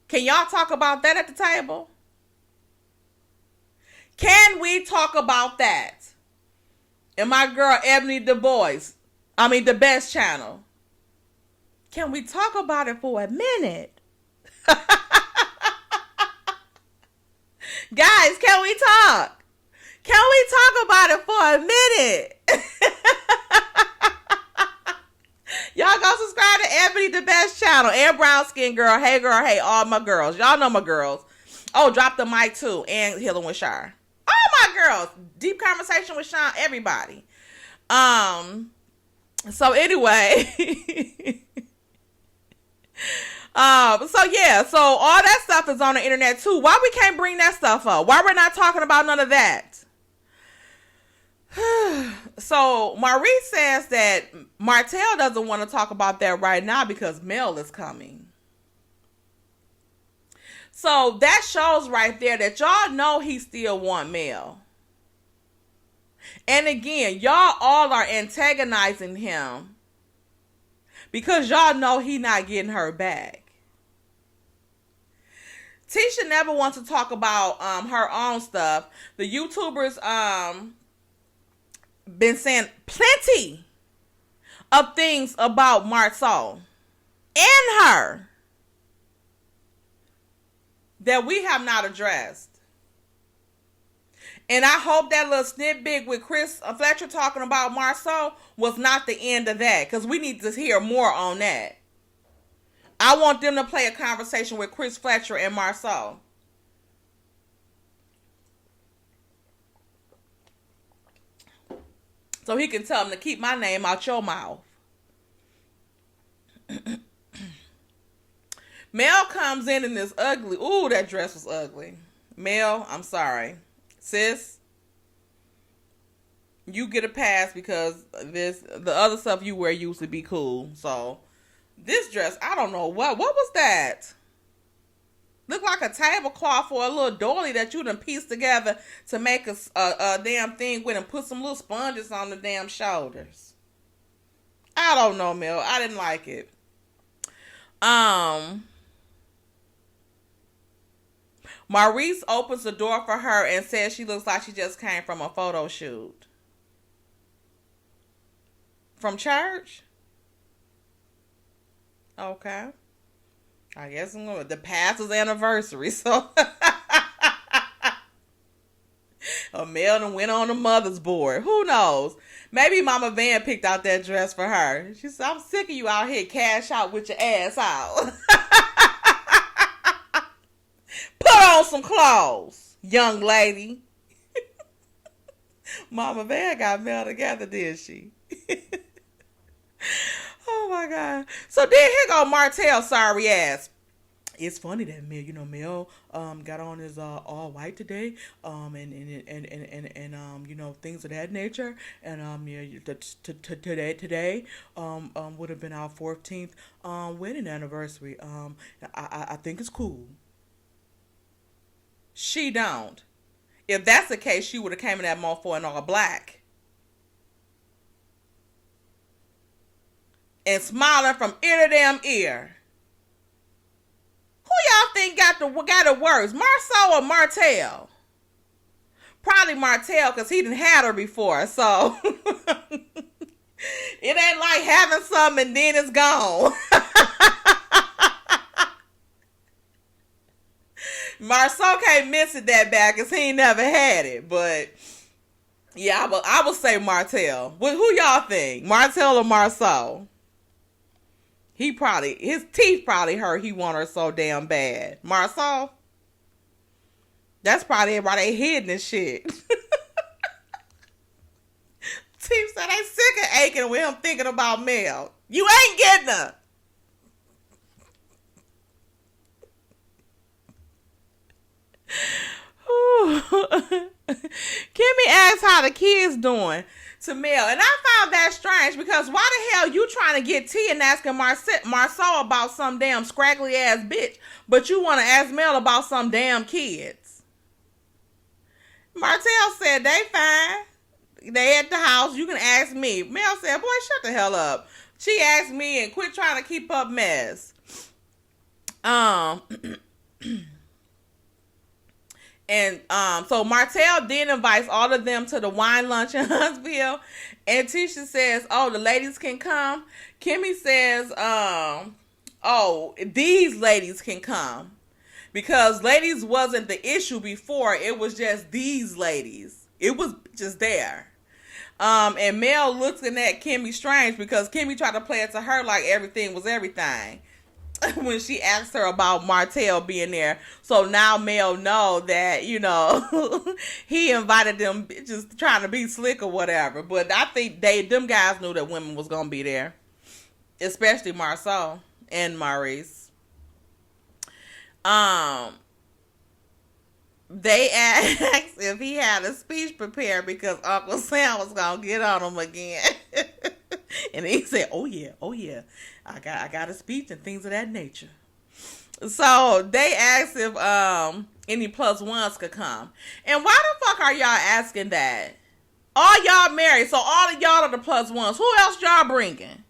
can y'all talk about that at the table? Can we talk about that? and my girl Ebony Du Bois. The Best channel. Can we talk about it for a minute? Guys, can we talk? Can we talk about it for a minute? Y'all go subscribe to Ebony the Best channel and Brown Skin Girl. Hey girl, hey, all my girls. Y'all know my girls. Oh, Drop the Mic too. And Healing with Shar. All my girls. Deep Conversation with Sean. Everybody. So anyway. So all that stuff is on the internet too. Why we can't bring that stuff up? Why we're not talking about none of that? So Maurice says that Martel doesn't want to talk about that right now because Mel is coming. So that shows right there that y'all know he still want Mel. And again, y'all all are antagonizing him because y'all know he not getting her back. Tisha never wants to talk about her own stuff. The YouTubers been saying plenty of things about Marsau and her that we have not addressed. And I hope that little snippet with Chris Fletcher talking about Marsau was not the end of that, because we need to hear more on that. I want them to play a conversation with Chris Fletcher and Marsau. So he can tell them to keep my name out your mouth. Mel comes in this ugly. Ooh, that dress was ugly. Mel, I'm sorry. Sis, you get a pass because the other stuff you wear used to be cool. So this dress, I don't know what was that? Looked like a tablecloth or a little doily that you done pieced together to make a damn thing with and put some little sponges on the damn shoulders. I don't know, Mel. I didn't like it. Maurice opens the door for her and says she looks like she just came from a photo shoot. From church? Okay. I guess the pastor's anniversary, so a Mel done went on the mother's board. Who knows? Maybe Mama Van picked out that dress for her. She said, I'm sick of you out here cash out with your ass out. Put on some clothes, young lady. Mama Van got Mel together, did she? Oh my God. So then here go Martel, sorry ass. It's funny that Mel got on his all white today, and things of that nature, and today would have been our 14th wedding anniversary. I think it's cool. She don't. If that's the case, she would have came in that motherfucker in all black. And smiling from ear to damn ear. Who y'all think got it worse, Marsau or Martel? Probably Martel, because he done had her before, so it ain't like having something and then it's gone. Marsau can't miss it that bad because he ain't never had it, but yeah, I would say Martel. Who y'all think, Martel or Marsau? His teeth probably hurt. He want her so damn bad. Marsau? That's probably why they hidden this shit. Teeth said they sick of aching with him thinking about Mel. You ain't getting her. Kimmi asked how the kids doing to Mel, and I found that strange because why the hell you trying to get tea and asking Marsau about some damn scraggly ass bitch, but you want to ask Mel about some damn kids? Martel said they fine. They at the house. You can ask me. Mel said, boy, shut the hell up. She asked me and quit trying to keep up mess. And so Martel then invites all of them to the wine lunch in Huntsville. And Tisha says, oh, the ladies can come. Kimmi says, oh, these ladies can come. Because ladies wasn't the issue before. It was just these ladies. It was just there. And Mel looks at Kimmi strange because Kimmi tried to play it to her like everything was everything when she asked her about Martel being there. So now Mel know that, you know, he invited them just trying to be slick or whatever. But I think them guys knew that women was going to be there. Especially Marsau and Maurice. They asked if he had a speech prepared because Uncle Sam was gonna get on him again. And he said, oh yeah, I got a speech and things of that nature. So they asked if any plus ones could come. And why the fuck are y'all asking that? All y'all married, so all of y'all are the plus ones. Who else y'all bringing?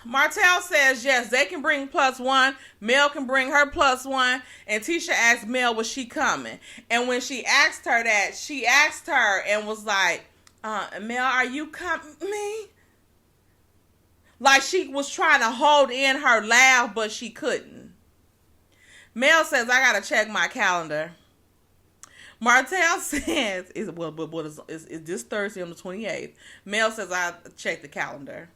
Martel says yes, they can bring plus one. Mel can bring her plus one. And Tisha asked Mel, was she coming? And when she asked her that, she asked her and was like, Mel, are you coming? Like she was trying to hold in her laugh, but she couldn't. Mel says, I gotta check my calendar. Martel says, it's this Thursday on the 28th. Mel says, I checked the calendar.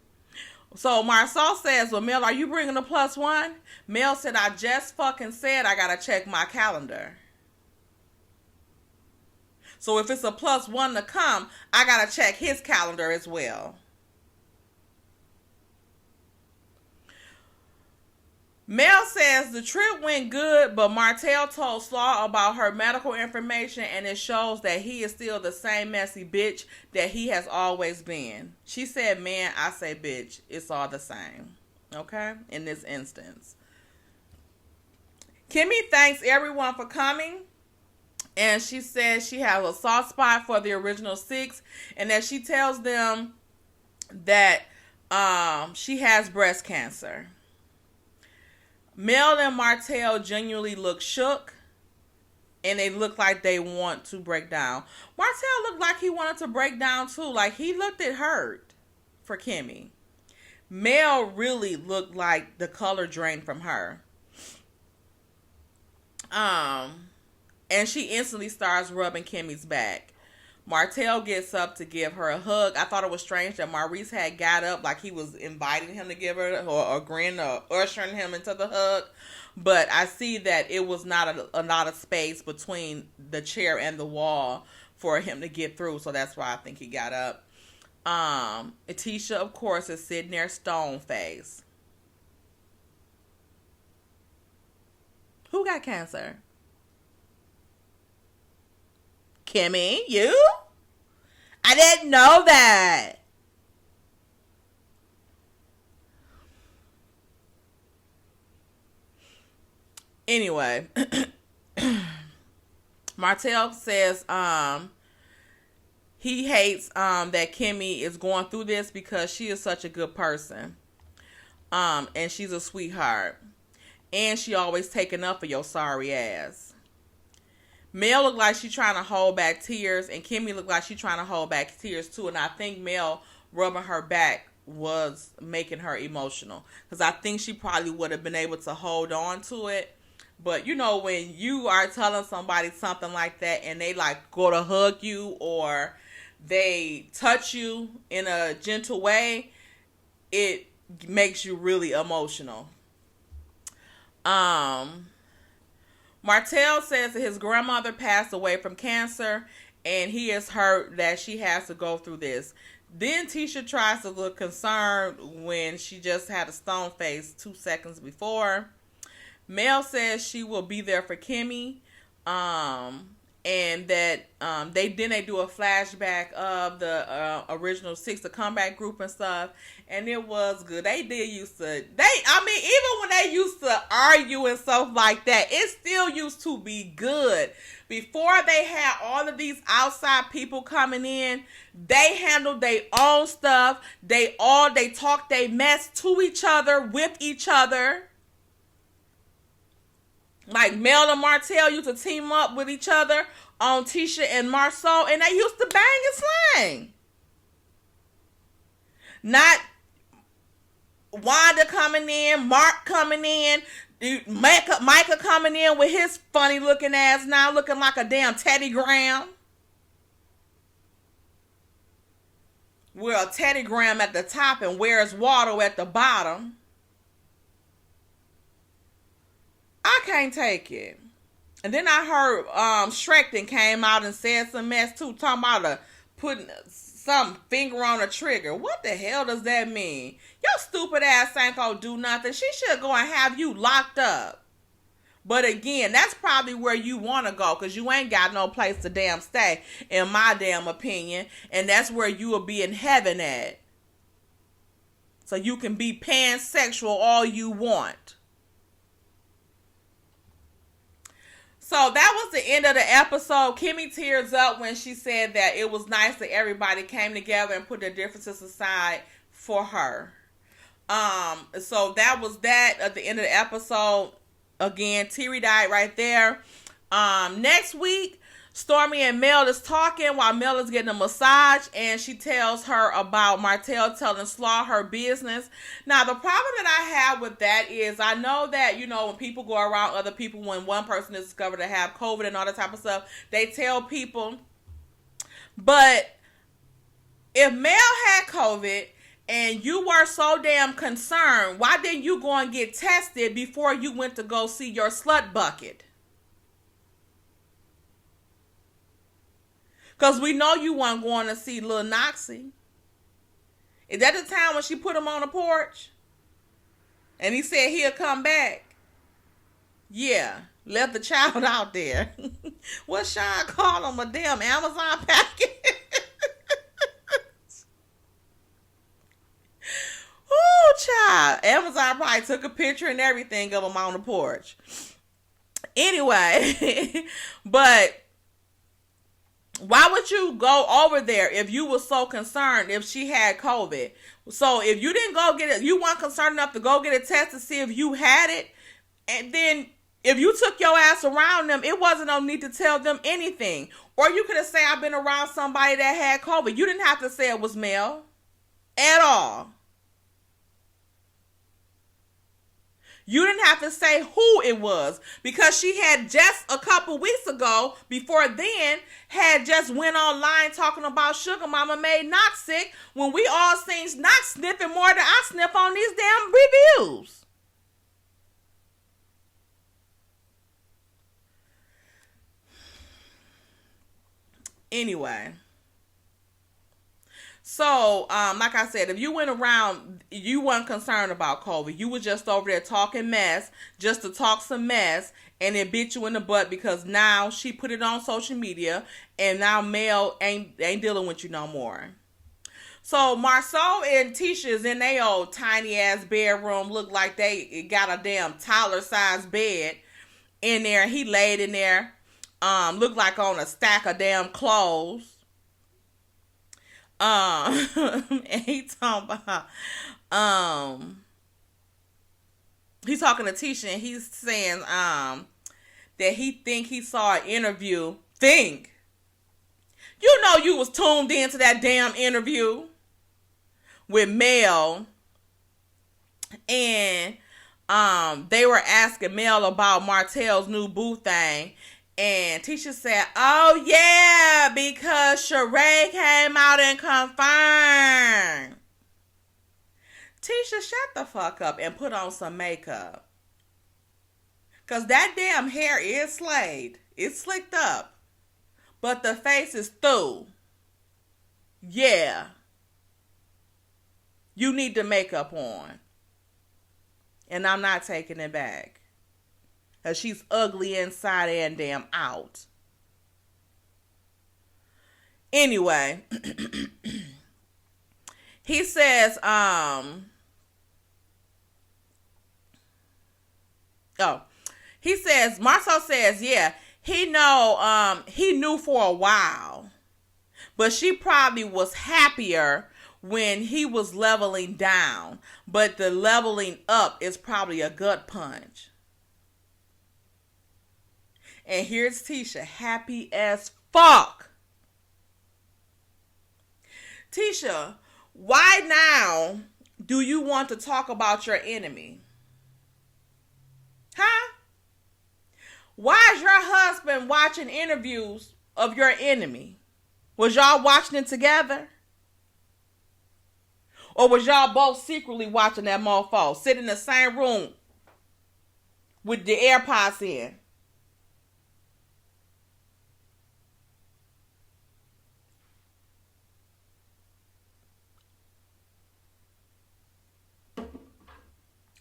So Marsau says, well, Mel, are you bringing a plus one? Mel said, I just fucking said I gotta check my calendar. So if it's a plus one to come, I gotta check his calendar as well. Mel says the trip went good, but Martel told Slaw about her medical information and it shows that he is still the same messy bitch that he has always been. She said, man, I say bitch. It's all the same. Okay? In this instance. Kimmi thanks everyone for coming. And she says she has a soft spot for the original six. And that she tells them that she has breast cancer. Mel and Martel genuinely look shook. And they look like they want to break down. Martel looked like he wanted to break down too. Like he looked at hurt for Kimmi. Mel really looked like the color drained from her. And she instantly starts rubbing Kimmy's back. Martel gets up to give her a hug. I thought it was strange that Maurice had got up like he was inviting him to give her or grin or ushering him into the hug. But I see that it was not a lot of space between the chair and the wall for him to get through. So that's why I think he got up. Tisha, of course, is sitting there stone faced. Who got cancer? Kimmi, you? I didn't know that. Anyway, Martel says he hates that Kimmi is going through this because she is such a good person. And she's a sweetheart. And she always taking up for your sorry ass. Mel looked like she's trying to hold back tears, and Kimmi looked like she's trying to hold back tears too. And I think Mel rubbing her back was making her emotional, because I think she probably would have been able to hold on to it. But you know, when you are telling somebody something like that, and they like go to hug you or they touch you in a gentle way, it makes you really emotional. Martel says that his grandmother passed away from cancer and he is hurt that she has to go through this. Then Tisha tries to look concerned when she just had a stone face 2 seconds before. Mel says she will be there for Kimmi. And that they do a flashback of the original six, the comeback group and stuff, and it was good. Even when they used to argue and stuff like that, it still used to be good. Before they had all of these outside people coming in, they handled their own stuff. They talked they mess to each other, with each other. Like Mel and Martel used to team up with each other on Tisha and Marsau, and they used to bang and slang. Not Wanda coming in, Mark coming in, Micah coming in with his funny looking ass now, looking like a damn Teddy Graham. We're a Teddy Graham at the top and Where's Water at the bottom. I can't take it. And then I heard Shrek came out and said some mess too, talking about putting some finger on a trigger. What the hell does that mean? Your stupid ass ain't gonna do nothing. She should go and have you locked up. But again, that's probably where you want to go, because you ain't got no place to damn stay, in my damn opinion. And that's where you will be in heaven at. So you can be pansexual all you want. So that was the end of the episode. Kimmi tears up when she said that it was nice that everybody came together and put their differences aside for her. So that was that at the end of the episode. Again, teary-eyed right there. Next week, Stormy and Mel is talking while Mel is getting a massage, and she tells her about Martel telling Slaw her business. Now, the problem that I have with that is I know that, you know, when people go around other people, when one person is discovered to have COVID and all that type of stuff, they tell people. But if Mel had COVID and you were so damn concerned, why didn't you go and get tested before you went to go see your slut bucket? Because we know you weren't going to see Lil Noxie. Is that the time when she put him on the porch? And he said he'll come back? Yeah, left the child out there. What Sean call him, a damn Amazon package? Ooh, child. Amazon probably took a picture and everything of him on the porch. Anyway, but why would you go over there if you were so concerned if she had COVID? So if you didn't go get it, you weren't concerned enough to go get a test to see if you had it, and then if you took your ass around them, it wasn't no need to tell them anything. Or you could have said, I've been around somebody that had COVID. You didn't have to say it was Mel at all. You didn't have to say who it was, because she had just a couple weeks ago, before then, had just went online talking about Sugar Mama made Knox sick, when we all seen Knox sniffing more than I sniff on these damn reviews. Anyway. So, like I said, if you went around, you weren't concerned about COVID. You were just over there talking mess, just to talk some mess, and it bit you in the butt because now she put it on social media, and now Mel ain't dealing with you no more. So, Marsau and Tisha is in their old tiny-ass bedroom. Look like they got a damn toddler-sized bed in there. He laid in there, looked like on a stack of damn clothes. And he talking about, he's talking to Tisha, and he's saying, that he think he saw an interview. You know you was tuned into that damn interview with Mel, and, they were asking Mel about Martel's new boo thing. And Tisha said, oh, yeah, because Sheree came out and confirmed. Tisha, shut the fuck up and put on some makeup. Because that damn hair is slayed. It's slicked up. But the face is through. Yeah. You need the makeup on. And I'm not taking it back. Because she's ugly inside and damn out. Anyway. He says, he says, Marsau says, yeah, he knew for a while. But she probably was happier when he was leveling down. But the leveling up is probably a gut punch. And here's Tisha, happy as fuck. Tisha, why now do you want to talk about your enemy? Huh? Why is your husband watching interviews of your enemy? Was y'all watching it together? Or was y'all both secretly watching that mofo? Sitting in the same room with the AirPods in?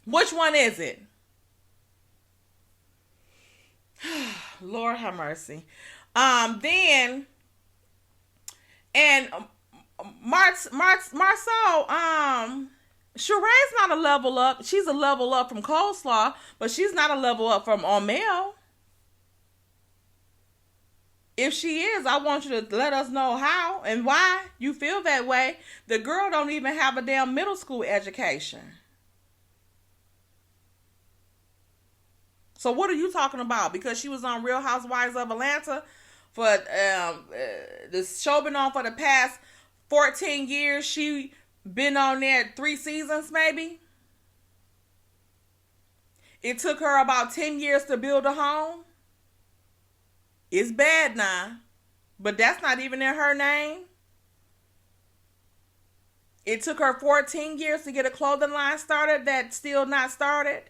Which one is it? Lord have mercy. Then, and Marsau, Sheree's not a level up. She's a level up from Coleslaw, but she's not a level up from Mel. If she is, I want you to let us know how and why you feel that way. The girl don't even have a damn middle school education. So what are you talking about? Because she was on Real Housewives of Atlanta for the show been on for the past 14 years. She been on there 3 seasons maybe. It took her about 10 years to build a home. It's bad now, but that's not even in her name. It took her 14 years to get a clothing line started that's still not started.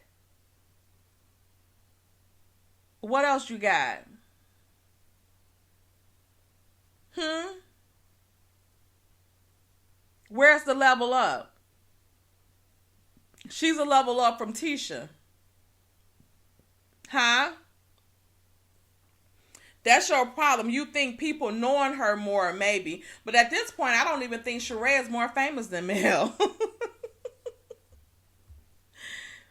What else you got? Where's the level up? She's a level up from Tisha. Huh? That's your problem. You think people knowing her more, maybe. But at this point, I don't even think Sheree is more famous than Mel.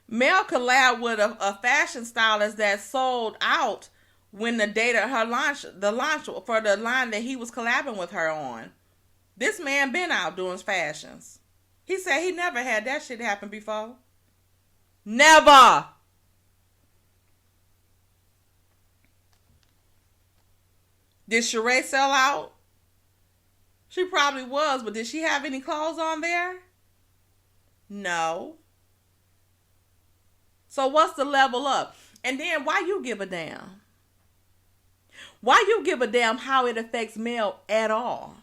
Mel collabed with a fashion stylist that sold out when the dated her launch for the line that he was collabing with her on. This man been out doing fashions. He said he never had that shit happen before. Never. Did Sheree sell out? She probably was, but did she have any clothes on there? No. So what's the level up? And then why you give a damn? Why you give a damn how it affects Mel at all?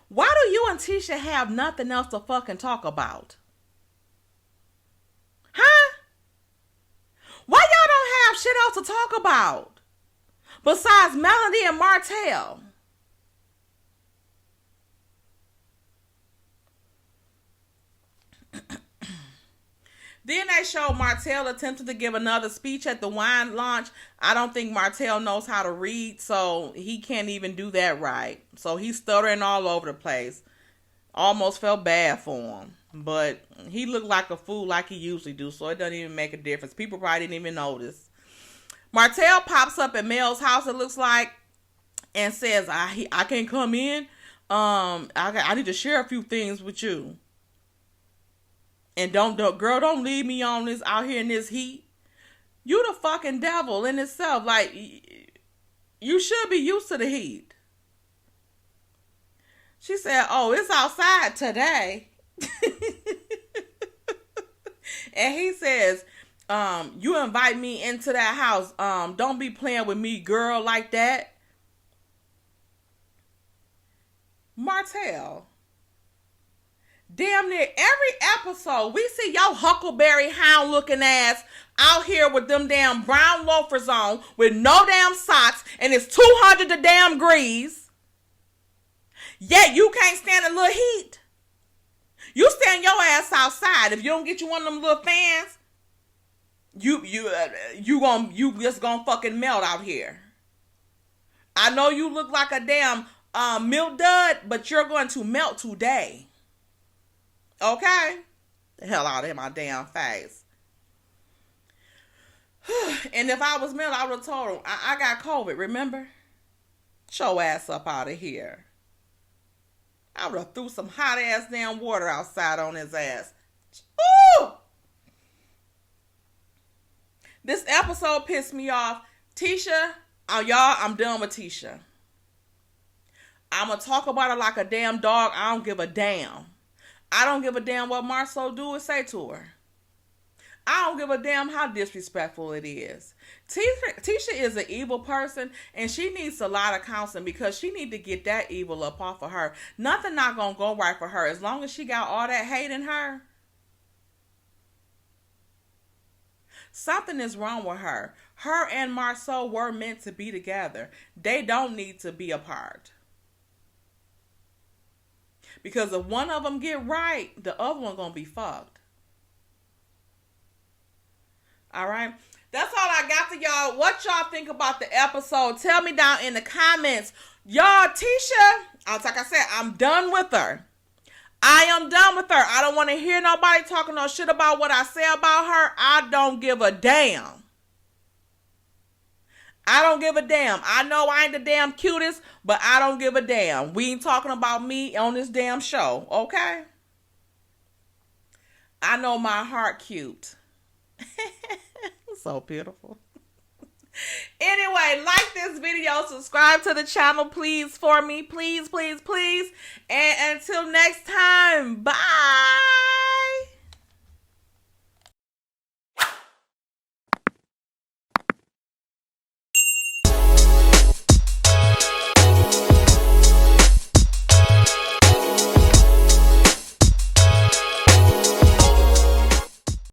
Why do you and Tisha have nothing else to fucking talk about? Huh? Why y'all don't have shit else to talk about? Besides Melody and Martel. Then they showed Martel attempting to give another speech at the wine launch. I don't think Martel knows how to read, so he can't even do that right. So he's stuttering all over the place. Almost felt bad for him. But he looked like a fool like he usually do, so it doesn't even make a difference. People probably didn't even notice. Martel pops up at Mel's house, it looks like, and says, I can't come in. I need to share a few things with you. And don't leave me on this out here in this heat. You the fucking devil in itself. Like, you should be used to the heat. She said, oh, it's outside today. And he says, you invite me into that house. Don't be playing with me, girl, like that. Martel. Damn near every episode, we see your Huckleberry Hound looking ass out here with them damn brown loafers on with no damn socks, and it's 200 the damn degrees. Yet you can't stand a little heat. You stand your ass outside. If you don't get you one of them little fans, you just gonna fucking melt out here. I know you look like a damn milk dud, but you're going to melt today. Okay? The hell out of my damn face. And if I was Mel, I would have told him, I got COVID, remember? Show your ass up out of here. I would have threw some hot ass damn water outside on his ass. Ooh! This episode pissed me off. Tisha, y'all, I'm done with Tisha. I'm going to talk about her like a damn dog. I don't give a damn. I don't give a damn what Marsau do or say to her. I don't give a damn how disrespectful it is. Tisha is an evil person, and she needs a lot of counseling because she need to get that evil up off of her. Nothing not going to go right for her. As long as she got all that hate in her, something is wrong with her. Her and Marsau were meant to be together. They don't need to be apart. Because if one of them get right, the other one going to be fucked. All right. That's all I got for y'all. What y'all think about the episode? Tell me down in the comments. Y'all, Tisha, like I said, I'm done with her. I am done with her. I don't want to hear nobody talking no shit about what I say about her. I don't give a damn. I don't give a damn. I know I ain't the damn cutest, but I don't give a damn. We ain't talking about me on this damn show, okay? I know my heart cute. So beautiful. Anyway, like this video, subscribe to the channel, please, for me. Please, please, please. And until next time, bye.